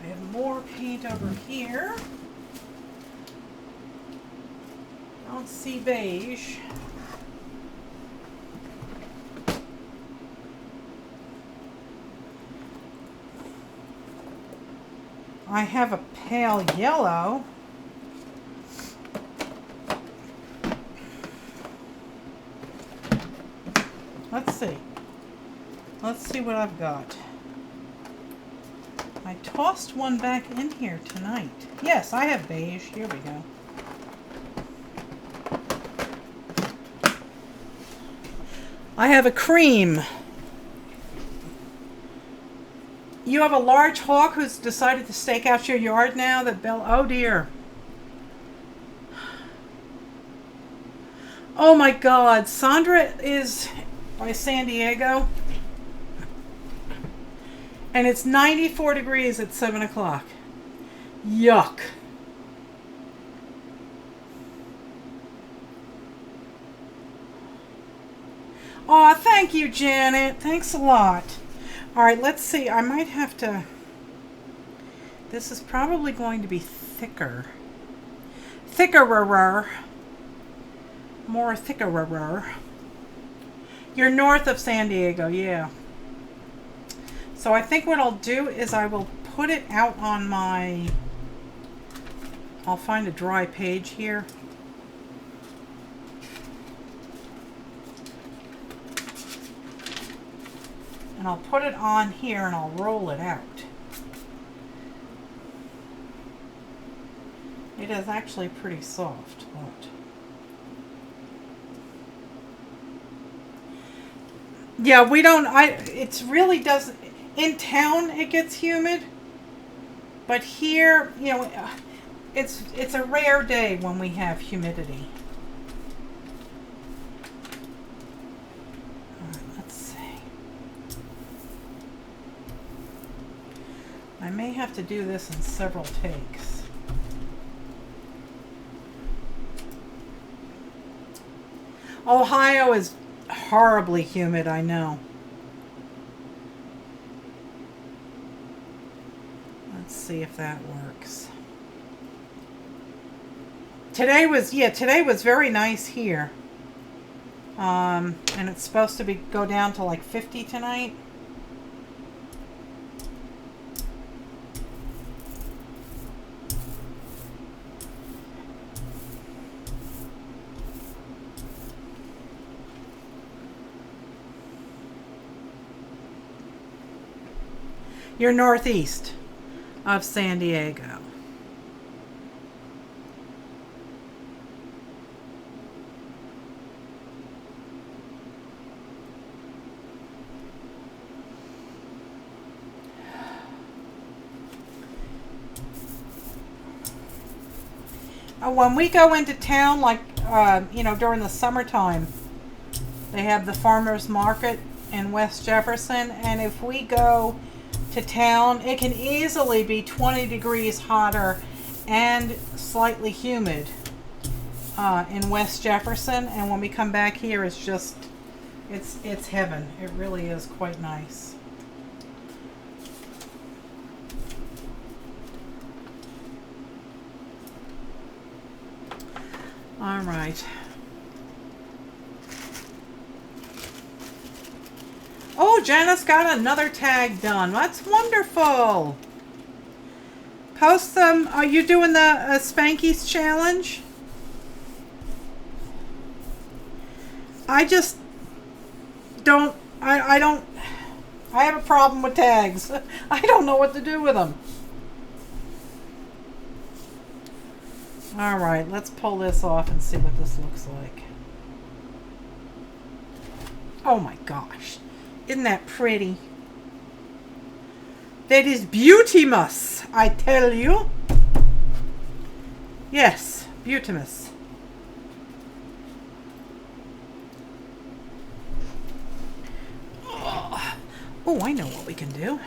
[SPEAKER 1] I have more paint over here. Don't see beige. I have a pale yellow. Let's see. Let's see what I've got. I tossed one back in here tonight. Yes, I have beige. Here we go. I have a cream. You have a large hawk who's decided to stake out your yard now? Oh dear. Oh my God. Sandra is by San Diego. And it's 94 degrees at 7 o'clock. Yuck. Aw, thank you, Janet. Thanks a lot. All right, let's see. I might have to... This is probably going to be thicker. Thickerer. More thickerer. You're north of San Diego, yeah. So I think what I'll do is I will put it out on my... I'll find a dry page here. And I'll put it on here and I'll roll it out. It is actually pretty soft, but... Yeah, we don't, it really doesn't, in town it gets humid, but here, you know, it's a rare day when we have humidity. I may have to do this in several takes. Ohio is horribly humid, I know. Let's see if that works. Today was very nice here. And it's supposed to go down to like 50 tonight. You're northeast of San Diego. When we go into town, like, during the summertime, they have the farmers market in West Jefferson, and if we go to town, it can easily be 20 degrees hotter and slightly humid in West Jefferson, and when we come back here, it's just, it's heaven. It really is quite nice. All right. Oh, Janice got another tag done. That's wonderful. Post them. Are you doing the Spankies challenge? I just don't. I don't. I have a problem with tags. I don't know what to do with them. All right, let's pull this off and see what this looks like. Oh my gosh. Isn't that pretty? That is beautimous, I tell you. Yes, beautimous. Oh, I know what we can do.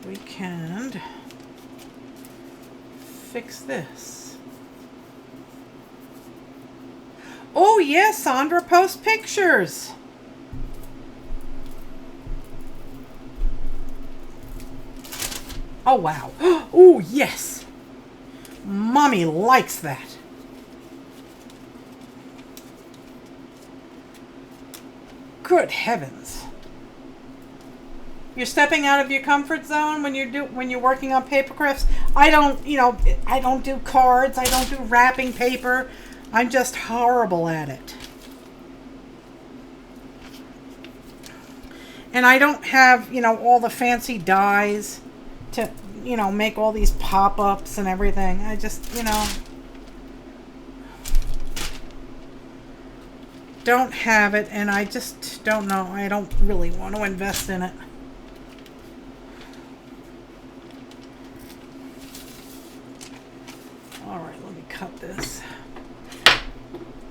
[SPEAKER 1] We can fix this. Oh yes, Sandra, post pictures. Oh wow. Oh yes. Mommy likes that. Good heavens. You're stepping out of your comfort zone when you're working on paper crafts. I don't do cards. I don't do wrapping paper. I'm just horrible at it. And I don't have, all the fancy dies to, make all these pop-ups and everything. I just, don't have it, and I just don't know. I don't really want to invest in it. All right, let me cut this.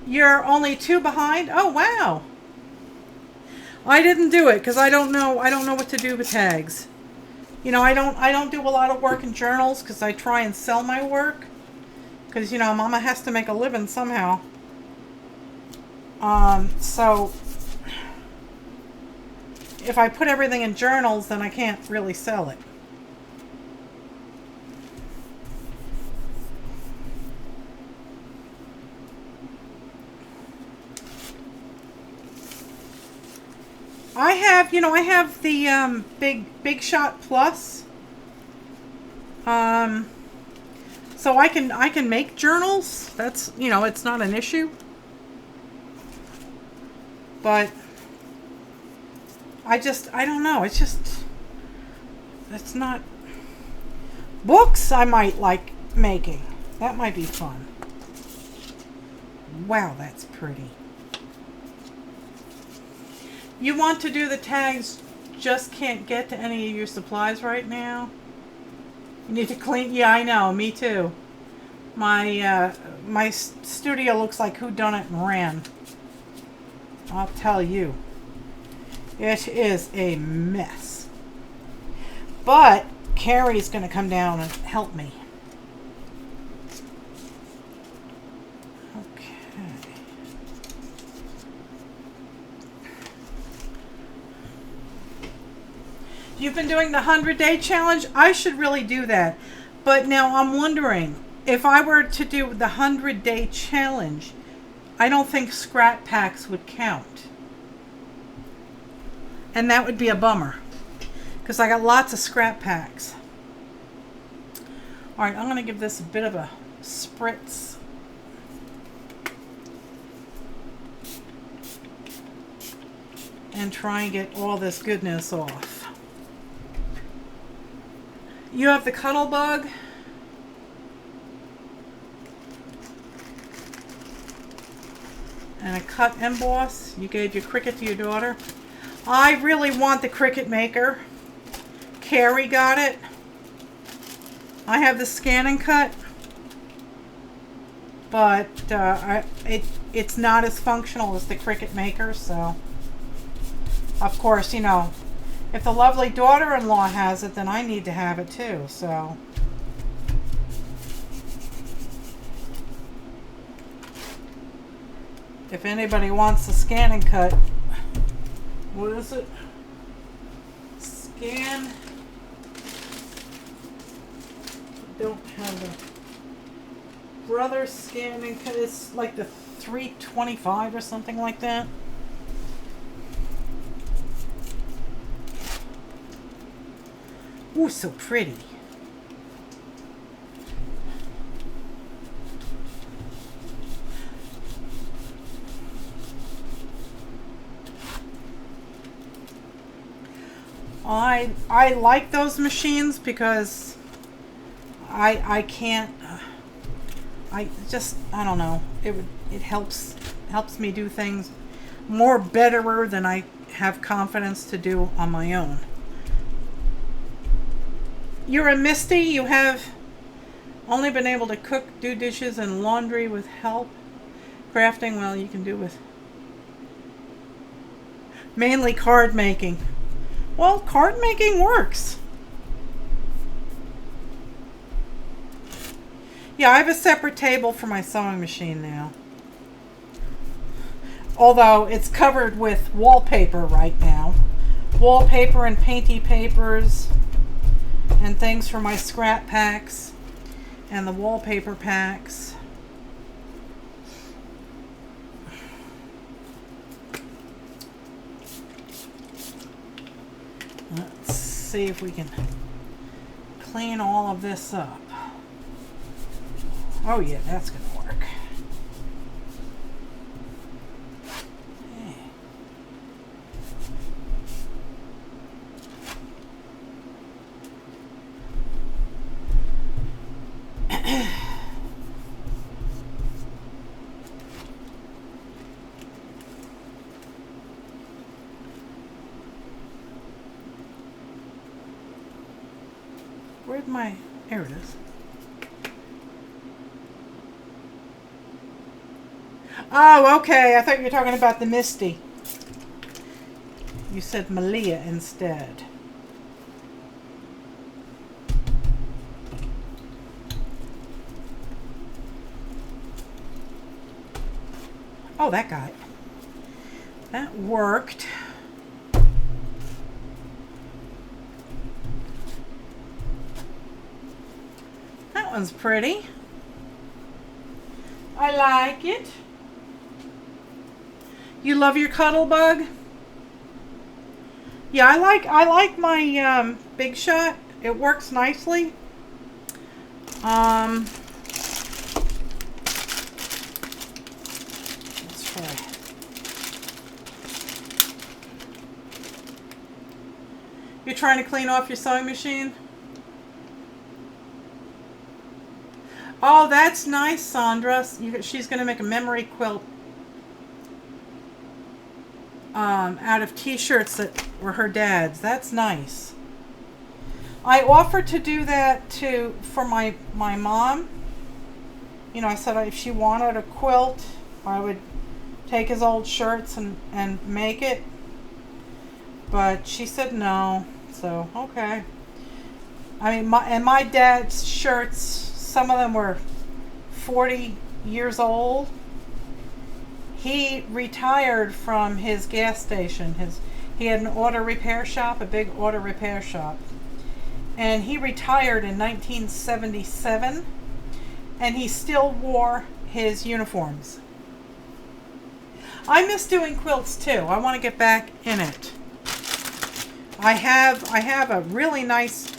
[SPEAKER 1] You're only 2 behind? Oh, wow. I didn't do it because I don't know what to do with tags. I don't do a lot of work in journals because I try and sell my work. Because, Mama has to make a living somehow. So if I put everything in journals, then I can't really sell it. I have the Big Shot Plus. So I can make journals. That's, it's not an issue. But I don't know. It's not. Books I might like making. That might be fun. Wow, that's pretty. You want to do the tags, just can't get to any of your supplies right now? You need to clean. Yeah, I know. Me too. My studio looks like Who Done It and Ran. I'll tell you. It is a mess. But Carrie's going to come down and help me. You've been doing the 100-day challenge. I should really do that. But now I'm wondering, if I were to do the 100-day challenge, I don't think scrap packs would count. And that would be a bummer, because I got lots of scrap packs. All right, I'm going to give this a bit of a spritz. And try and get all this goodness off. You have the cuddle bug. And a cut emboss. You gave your Cricut to your daughter. I really want the Cricut maker. Carrie got it. I have the scan and cut. But it's not as functional as the Cricut maker, so... Of course, you know, if the lovely daughter-in-law has it, then I need to have it too, so. If anybody wants the scan and cut, what is it? Scan. Don't have the brother scan and cut. It's like the 325 or something like that. Ooh, so pretty. I like those machines because I can't I don't know, it helps me do things more betterer than I have confidence to do on my own. You're a Misty. You have only been able to cook, do dishes, and laundry with help. Crafting, well, you can do with mainly card making. Well, card making works. Yeah, I have a separate table for my sewing machine now. Although it's covered with wallpaper right now. Wallpaper and painty papers. And things for my scrap packs and the wallpaper packs. Let's see if we can clean all of this up. Oh yeah, that's going to work. Where'd my... There it is. Oh, okay. I thought you were talking about the Misty. You said Malia instead. Oh, that got it. That worked. That one's pretty. I like it. You love your cuddle bug? Yeah, I like my Big Shot. It works nicely. Let's try. You're trying to clean off your sewing machine? Oh, that's nice, Sandra. She's going to make a memory quilt out of t-shirts that were her dad's. That's nice. I offered to do that for my mom. You know, I said if she wanted a quilt, I would take his old shirts and make it. But she said no. So, okay. I mean, my dad's shirts, some of them were 40 years old. He retired from his gas station. He had an auto repair shop, a big auto repair shop. And he retired in 1977, and he still wore his uniforms. I miss doing quilts too. I want to get back in it. I have a really nice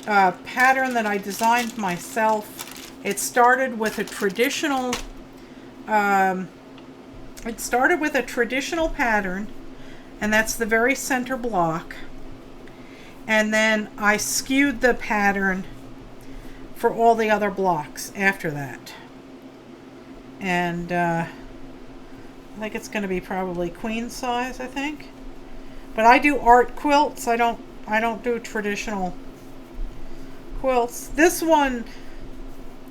[SPEAKER 1] pattern that I designed myself. It started with a traditional pattern, and that's the very center block. And then I skewed the pattern for all the other blocks after that. And I think it's going to be probably queen size, I think. But I do art quilts. I don't do traditional quilts. This one,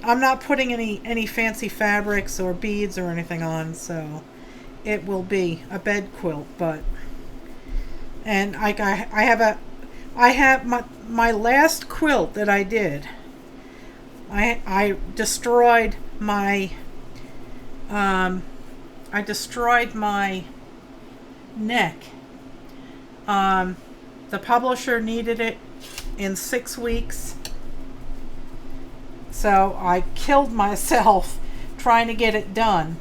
[SPEAKER 1] I'm not putting any fancy fabrics or beads or anything on, so it will be a bed quilt. But and I have my last quilt that I did. I destroyed my neck. The publisher needed it in 6 weeks, so I killed myself trying to get it done,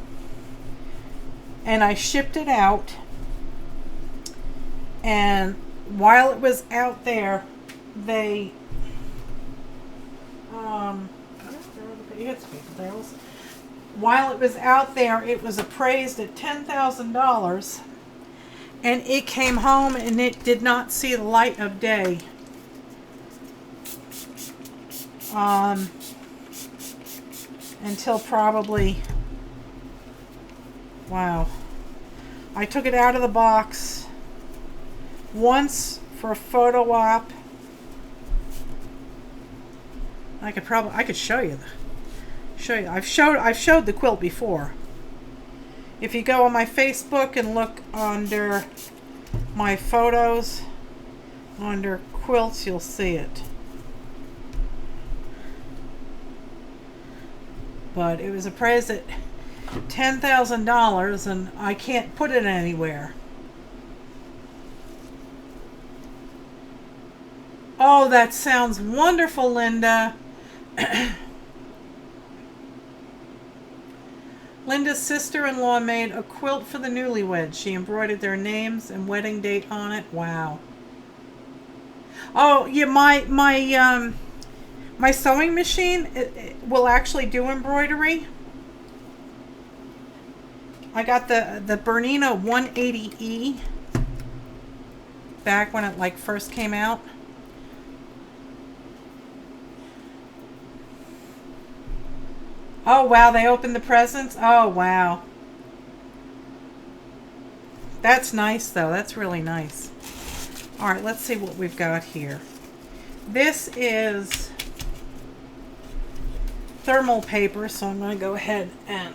[SPEAKER 1] and I shipped it out. And while it was out there, they while it was out there, it was appraised at $10,000, and it came home and it did not see the light of day. Until probably, wow, I took it out of the box once for a photo op. I could show you. I've showed the quilt before. If you go on my Facebook and look under my photos, under quilts, you'll see it. But it was appraised at $10,000, and I can't put it anywhere. Oh, that sounds wonderful, Linda. Linda's sister-in-law made a quilt for the newlyweds. She embroidered their names and wedding date on it. Wow. Oh, yeah, my sewing machine it will actually do embroidery. I got the Bernina 180E back when it like first came out. Oh, wow, they opened the presents? Oh, wow. That's nice, though. That's really nice. All right, let's see what we've got here. This is thermal paper, so I'm going to go ahead and...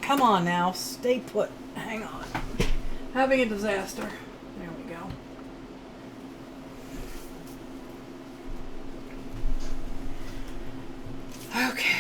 [SPEAKER 1] Come on now, stay put. Hang on. Having a disaster. There we go. Okay.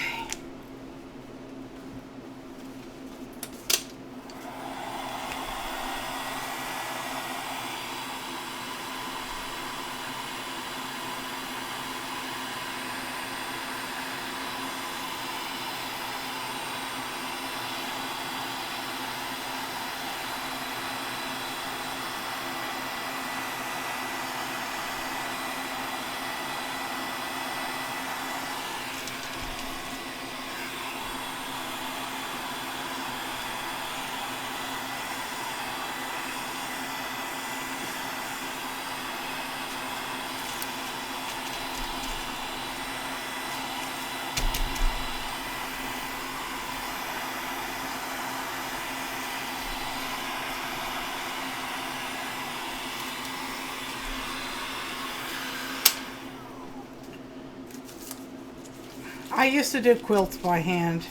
[SPEAKER 1] I used to do quilts by hand.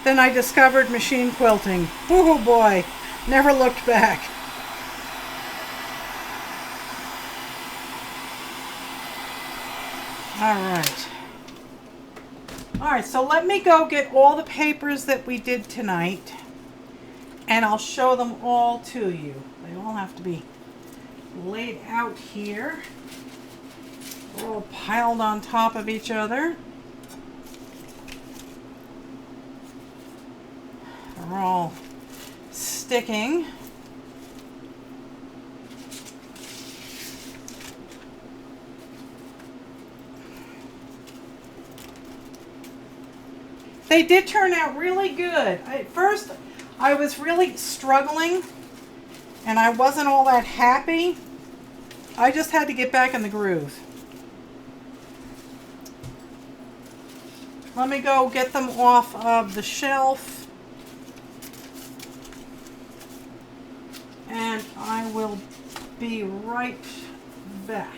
[SPEAKER 1] Then I discovered machine quilting. Oh boy, never looked back. Alright, so let me go get all the papers that we did tonight. And I'll show them all to you. They all have to be laid out here. They're all piled on top of each other. They're all sticking. They did turn out really good. At first, I was really struggling and I wasn't all that happy. I just had to get back in the groove. Let me go get them off of the shelf. And I will be right back.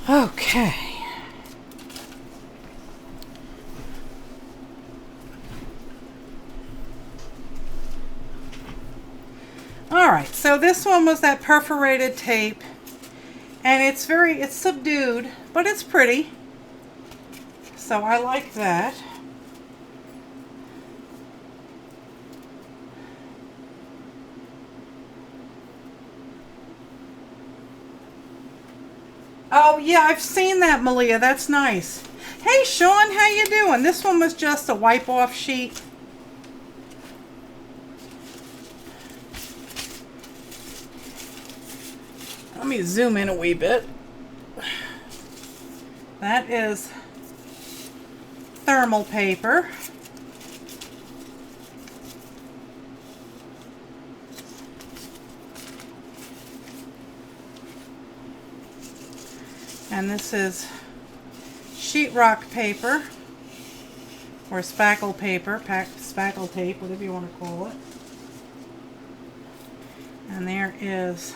[SPEAKER 1] Okay. All right, so this one was that perforated tape, and it's subdued, but it's pretty. So I like that. Oh yeah, I've seen that, Malia. That's nice. Hey Sean, how you doing? This one was just a wipe off sheet. Let me zoom in a wee bit. That is thermal paper. And this is sheetrock paper, or spackle paper, spackle tape, whatever you want to call it. And there is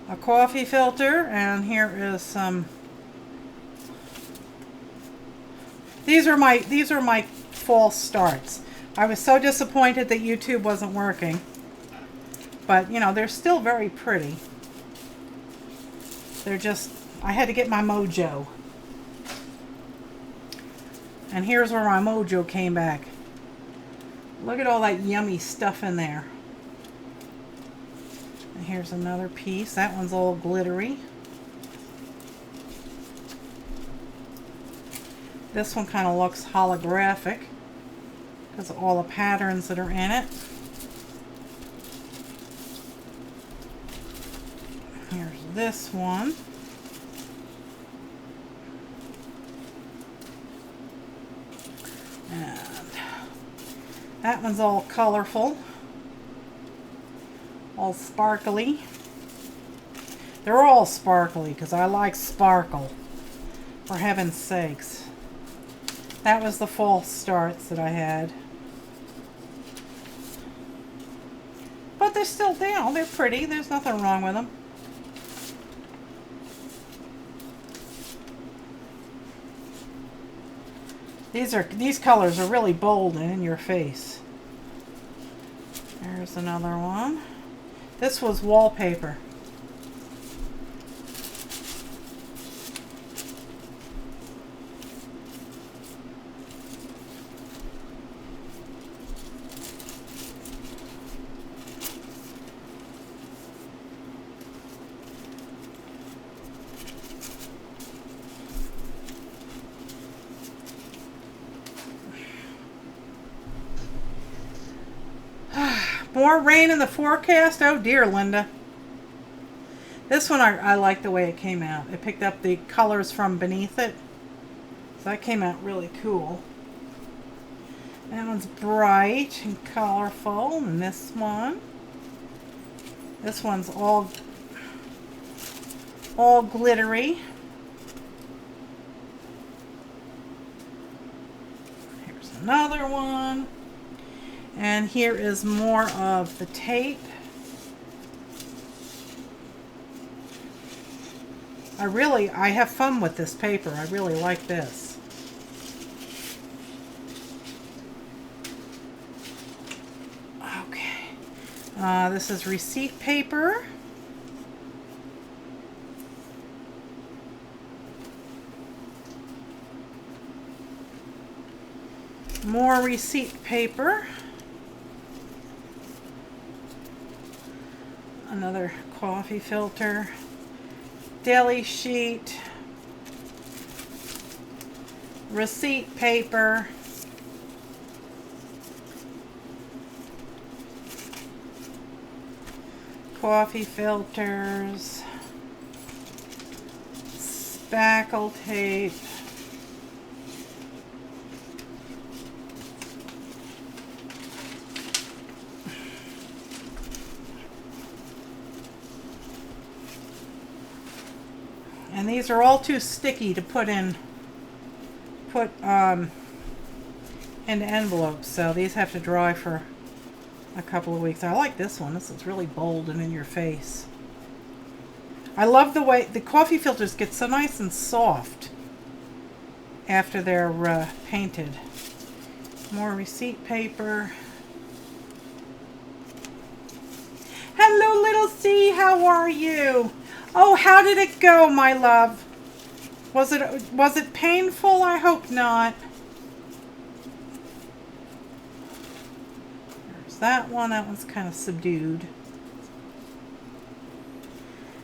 [SPEAKER 1] a coffee filter, and here is some. These are my false starts. I was so disappointed that YouTube wasn't working, but you know, they're still very pretty. They're just, I had to get my mojo. And here's where my mojo came back. Look at all that yummy stuff in there. And here's another piece. That one's all glittery. This one kind of looks holographic because of all the patterns that are in it. Here's this one. And that one's all colorful, all sparkly. They're all sparkly because I like sparkle, for heaven's sakes. That was the false starts that I had. But they're still down. They're pretty. There's nothing wrong with them. These colors are really bold and in your face. There's another one. This was wallpaper. More rain in the forecast? Oh dear, Linda. This one I like the way it came out. It picked up the colors from beneath it. So that came out really cool. That one's bright and colorful. And this one's all glittery. Here's another one. And here is more of the tape. I have fun with this paper. I really like this. Okay. This is receipt paper. More receipt paper. Another coffee filter. Deli sheet. Receipt paper. Coffee filters. Spackle tape. And these are all too sticky to put into envelopes, so these have to dry for a couple of weeks. I like this one. This is really bold and in your face. I love the way the coffee filters get so nice and soft after they're painted. More receipt paper. Hello, little C. How are you? Oh, how did it go, my love? Was it painful? I hope not. There's that one. That one's kind of subdued.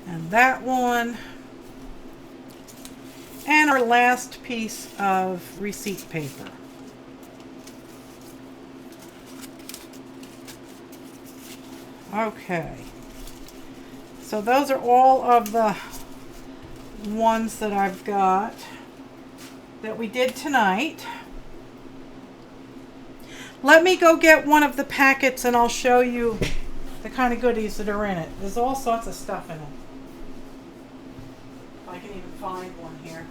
[SPEAKER 1] And that one. And our last piece of receipt paper. Okay. So those are all of the ones that I've got that we did tonight. Let me go get one of the packets and I'll show you the kind of goodies that are in it. There's all sorts of stuff in it. If I can even find one here.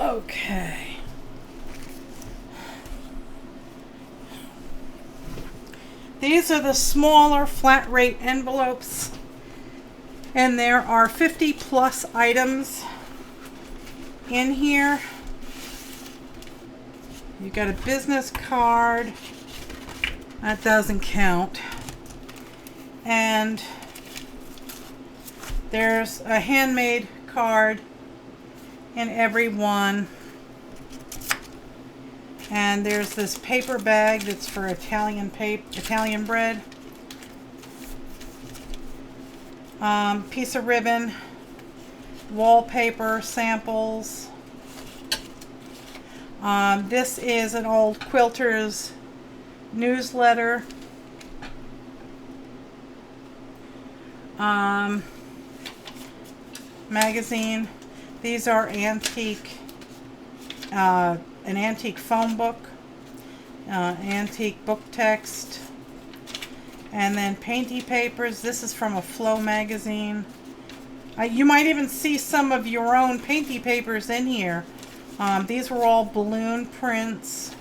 [SPEAKER 1] Okay. These are the smaller flat rate envelopes, and there are 50 plus items in here. You got a business card. That doesn't count. And there's a handmade card in every one. And there's this paper bag that's for Italian bread. Piece of ribbon, wallpaper samples. This is an old quilter's newsletter. Magazine. These are antique, an antique phone book, antique book text, and then Painty papers. This is from a Flow magazine. You might even see some of your own Painty papers in here. These were all balloon prints.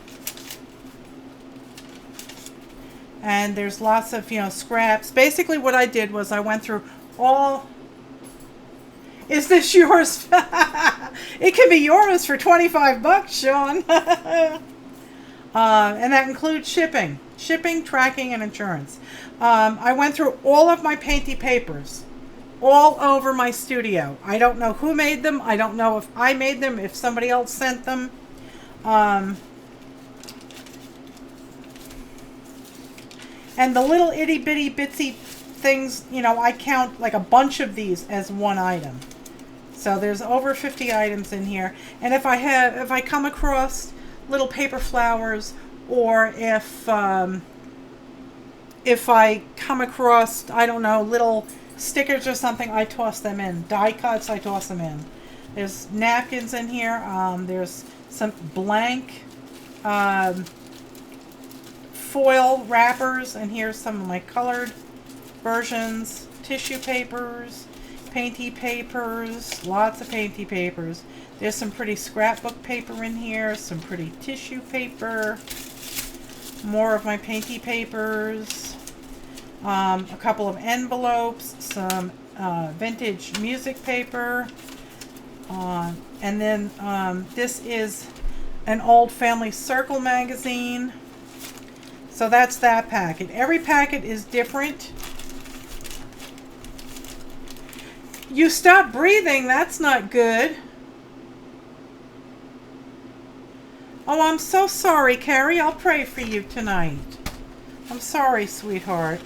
[SPEAKER 1] And there's lots of, scraps. Basically what I did was I went through all... Is this yours? It can be yours for 25 bucks, Sean. And that includes shipping, tracking, and insurance. I went through all of my Painty papers all over my studio. I don't know who made them. I don't know if I made them, if somebody else sent them. And the little itty bitty bitsy things, I count like a bunch of these as one item. So there's over 50 items in here. And if I come across little paper flowers, or if if I come across, I don't know, little stickers or something, I toss them in. Die cuts, I toss them in. There's napkins in here. There's some blank foil wrappers, and here's some of my colored versions. Tissue papers, painty papers, lots of painty papers. There's some pretty scrapbook paper in here, some pretty tissue paper, more of my painty papers, a couple of envelopes, some vintage music paper, and then this is an old Family Circle magazine. So that's that packet. Every packet is different. You stopped breathing. That's not good. Oh, I'm so sorry, Carrie. I'll pray for you tonight. I'm sorry, sweetheart.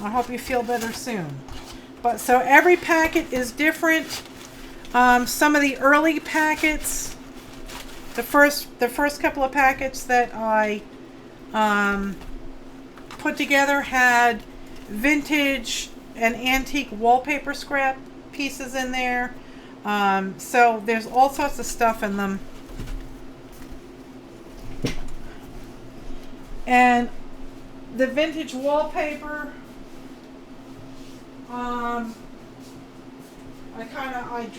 [SPEAKER 1] I hope you feel better soon. But so every packet is different. Some of the early packets, the first couple of packets that I put together had vintage and antique wallpaper scrap pieces in there. So there's all sorts of stuff in them. And the vintage wallpaper, I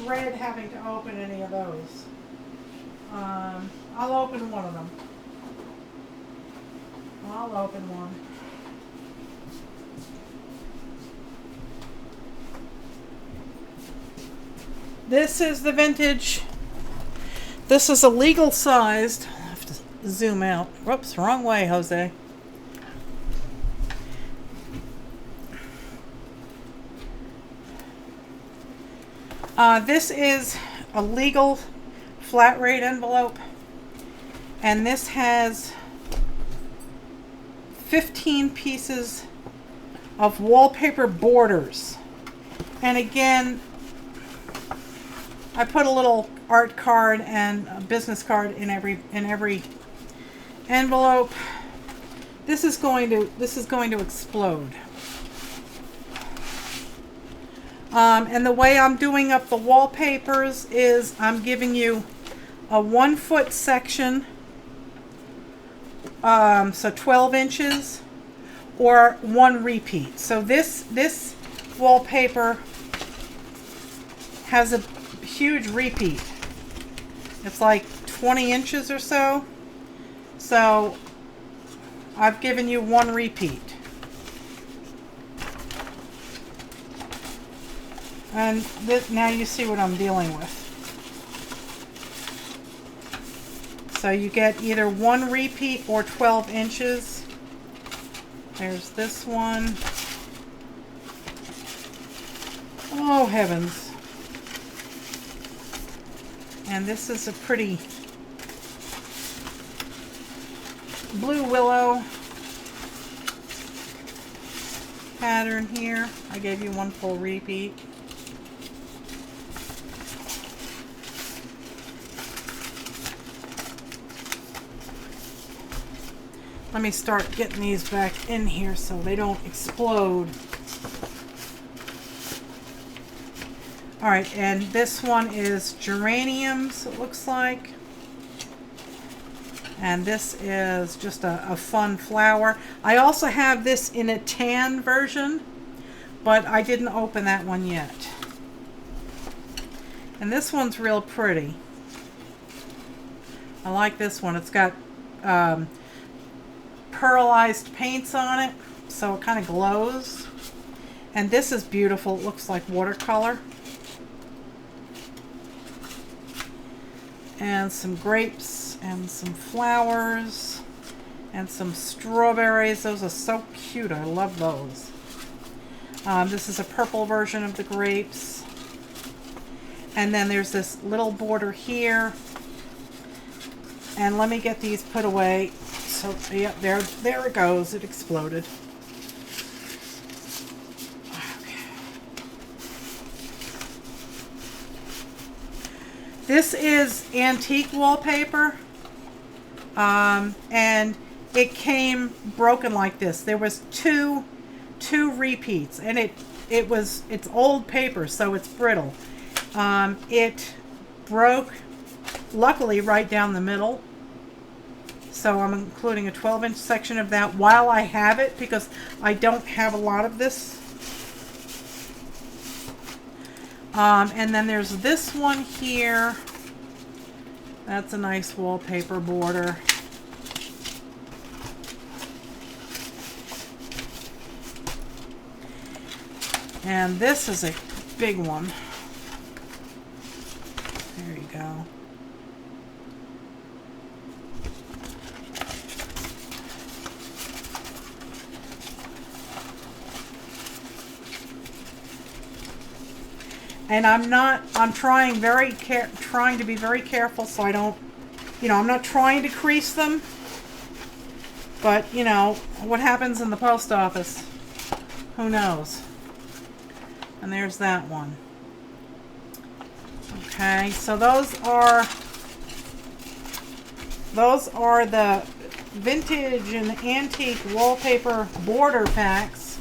[SPEAKER 1] dread having to open any of those. I'll open one of them. I'll open one. This is the vintage. This is a legal sized. I'll have to zoom out. Whoops, wrong way, Jose. This is a legal flat rate envelope, and this has 15 pieces of wallpaper borders. And again, I put a little art card and a business card in every envelope. This is going to explode. And the way I'm doing up the wallpapers is I'm giving you a 1 foot section, so 12 inches, or one repeat. So this wallpaper has a huge repeat. It's like 20 inches or so. So I've given you one repeat. And this, now you see what I'm dealing with. So you get either one repeat or 12 inches. There's this one. Oh, heavens. And this is a pretty blue willow pattern here. I gave you one full repeat. Let me start getting these back in here so they don't explode. All right, and this one is geraniums, it looks like. And this is just a fun flower. I also have this in a tan version, but I didn't open that one yet. And this one's real pretty. I like this one. It's got pearlized paints on it, so it kind of glows. And this is beautiful. It looks like watercolor. And some grapes and some flowers and some strawberries. Those are so cute. I love those. This is a purple version of the grapes. And then there's this little border here. And let me get these put away. So, yeah, there it goes. It exploded. Okay. This is antique wallpaper. And it came broken like this. There was two repeats, and it's old paper, so it's brittle. It broke, luckily, right down the middle. So I'm including a 12-inch section of that while I have it, because I don't have a lot of this. And then there's this one here. That's a nice wallpaper border. And this is a big one. There you go. And I'm trying to be very careful so I don't, I'm not trying to crease them, but what happens in the post office, who knows. And there's that one. Okay, so those are the vintage and antique wallpaper border packs,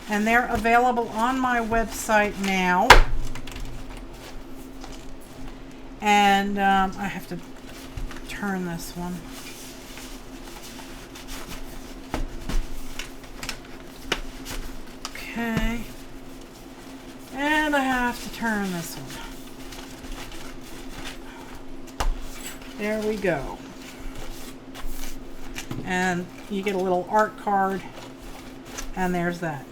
[SPEAKER 1] and they're available on my website now. And I have to turn this one. Okay. And I have to turn this one. There we go. And you get a little art card, and there's that.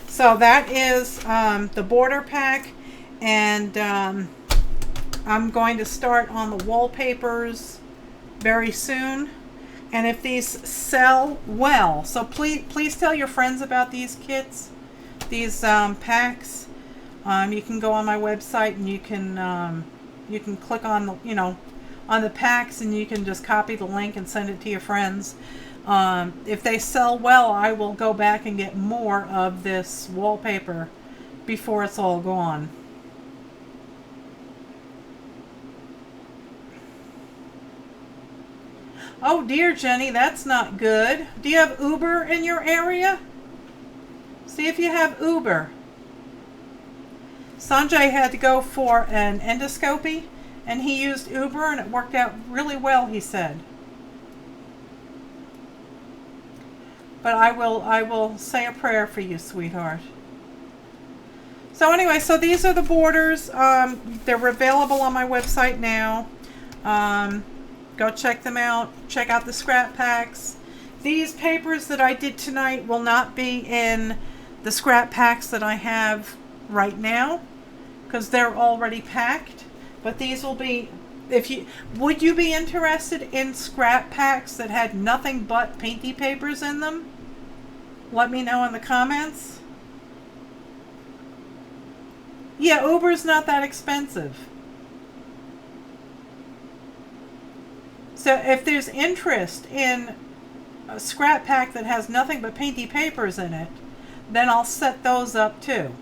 [SPEAKER 1] So that is the border pack, and I'm going to start on the wallpapers very soon. And if these sell well, so please tell your friends about these kits, these packs. You can go on my website and you can click on the on the packs, and you can just copy the link and send it to your friends. If they sell well, I will go back and get more of this wallpaper before it's all gone. Oh dear, Jenny, that's not good. Do you have Uber in your area? See if you have Uber. Sanjay had to go for an endoscopy, and he used Uber, and it worked out really well, he said. But I will say a prayer for you, sweetheart. So anyway, so these are the borders. They're available on my website now. Go check them out. Check out the scrap packs. These papers that I did tonight will not be in the scrap packs that I have right now, because they're already packed. But these will be, would you be interested in scrap packs that had nothing but painty papers in them? Let me know in the comments. Yeah, Uber's not that expensive. So if there's interest in a scrap pack that has nothing but painty papers in it, then I'll set those up too.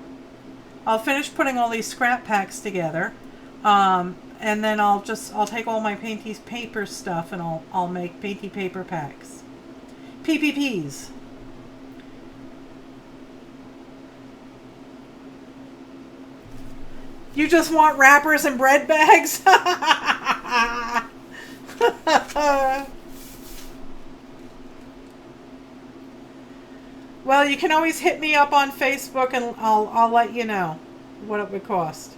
[SPEAKER 1] I'll finish putting all these scrap packs together, and then I'll take all my painty paper stuff and I'll make painty paper packs. PPPs. You just want wrappers and bread bags? Well, you can always hit me up on Facebook, and I'll let you know what it would cost.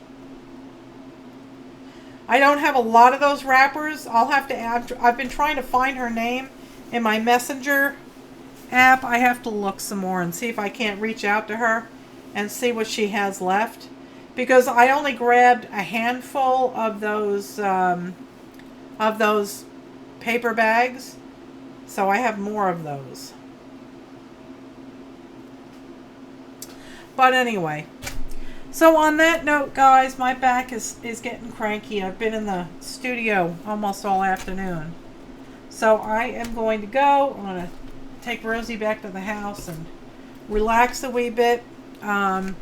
[SPEAKER 1] I don't have a lot of those wrappers. I'll have to add. I've been trying to find her name in my Messenger app. I have to look some more and see if I can't reach out to her and see what she has left, because I only grabbed a handful of those paper bags, so I have more of those. But anyway, so on that note, guys, my back is getting cranky. I've been in the studio almost all afternoon, so I am going to go. I'm going to take Rosie back to the house and relax a wee bit. I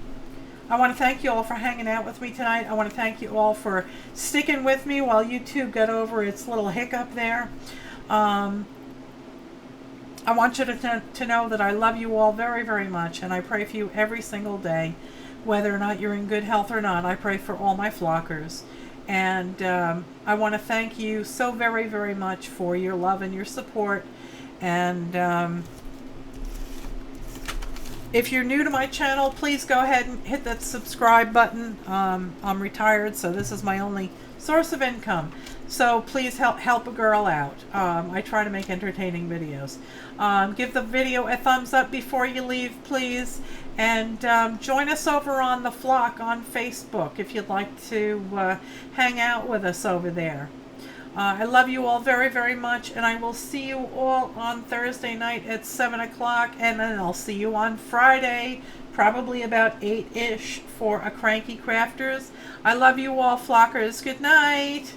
[SPEAKER 1] want to thank you all for hanging out with me tonight. I want to thank you all for sticking with me while YouTube got over its little hiccup there. I want you to know that I love you all very, very much, and I pray for you every single day, whether or not you're in good health or not. I pray for all my flockers. And I want to thank you so very, very much for your love and your support. And if you're new to my channel, please go ahead and hit that subscribe button. I'm retired, so this is my only source of income. So please help a girl out. I try to make entertaining videos. Give the video a thumbs up before you leave, please. And join us over on the Flock on Facebook if you'd like to hang out with us over there. I love you all very, very much, and I will see you all on Thursday night at 7 o'clock, and then I'll see you on Friday, probably about 8-ish, for a Cranky Crafters. I love you all, flockers. Good night.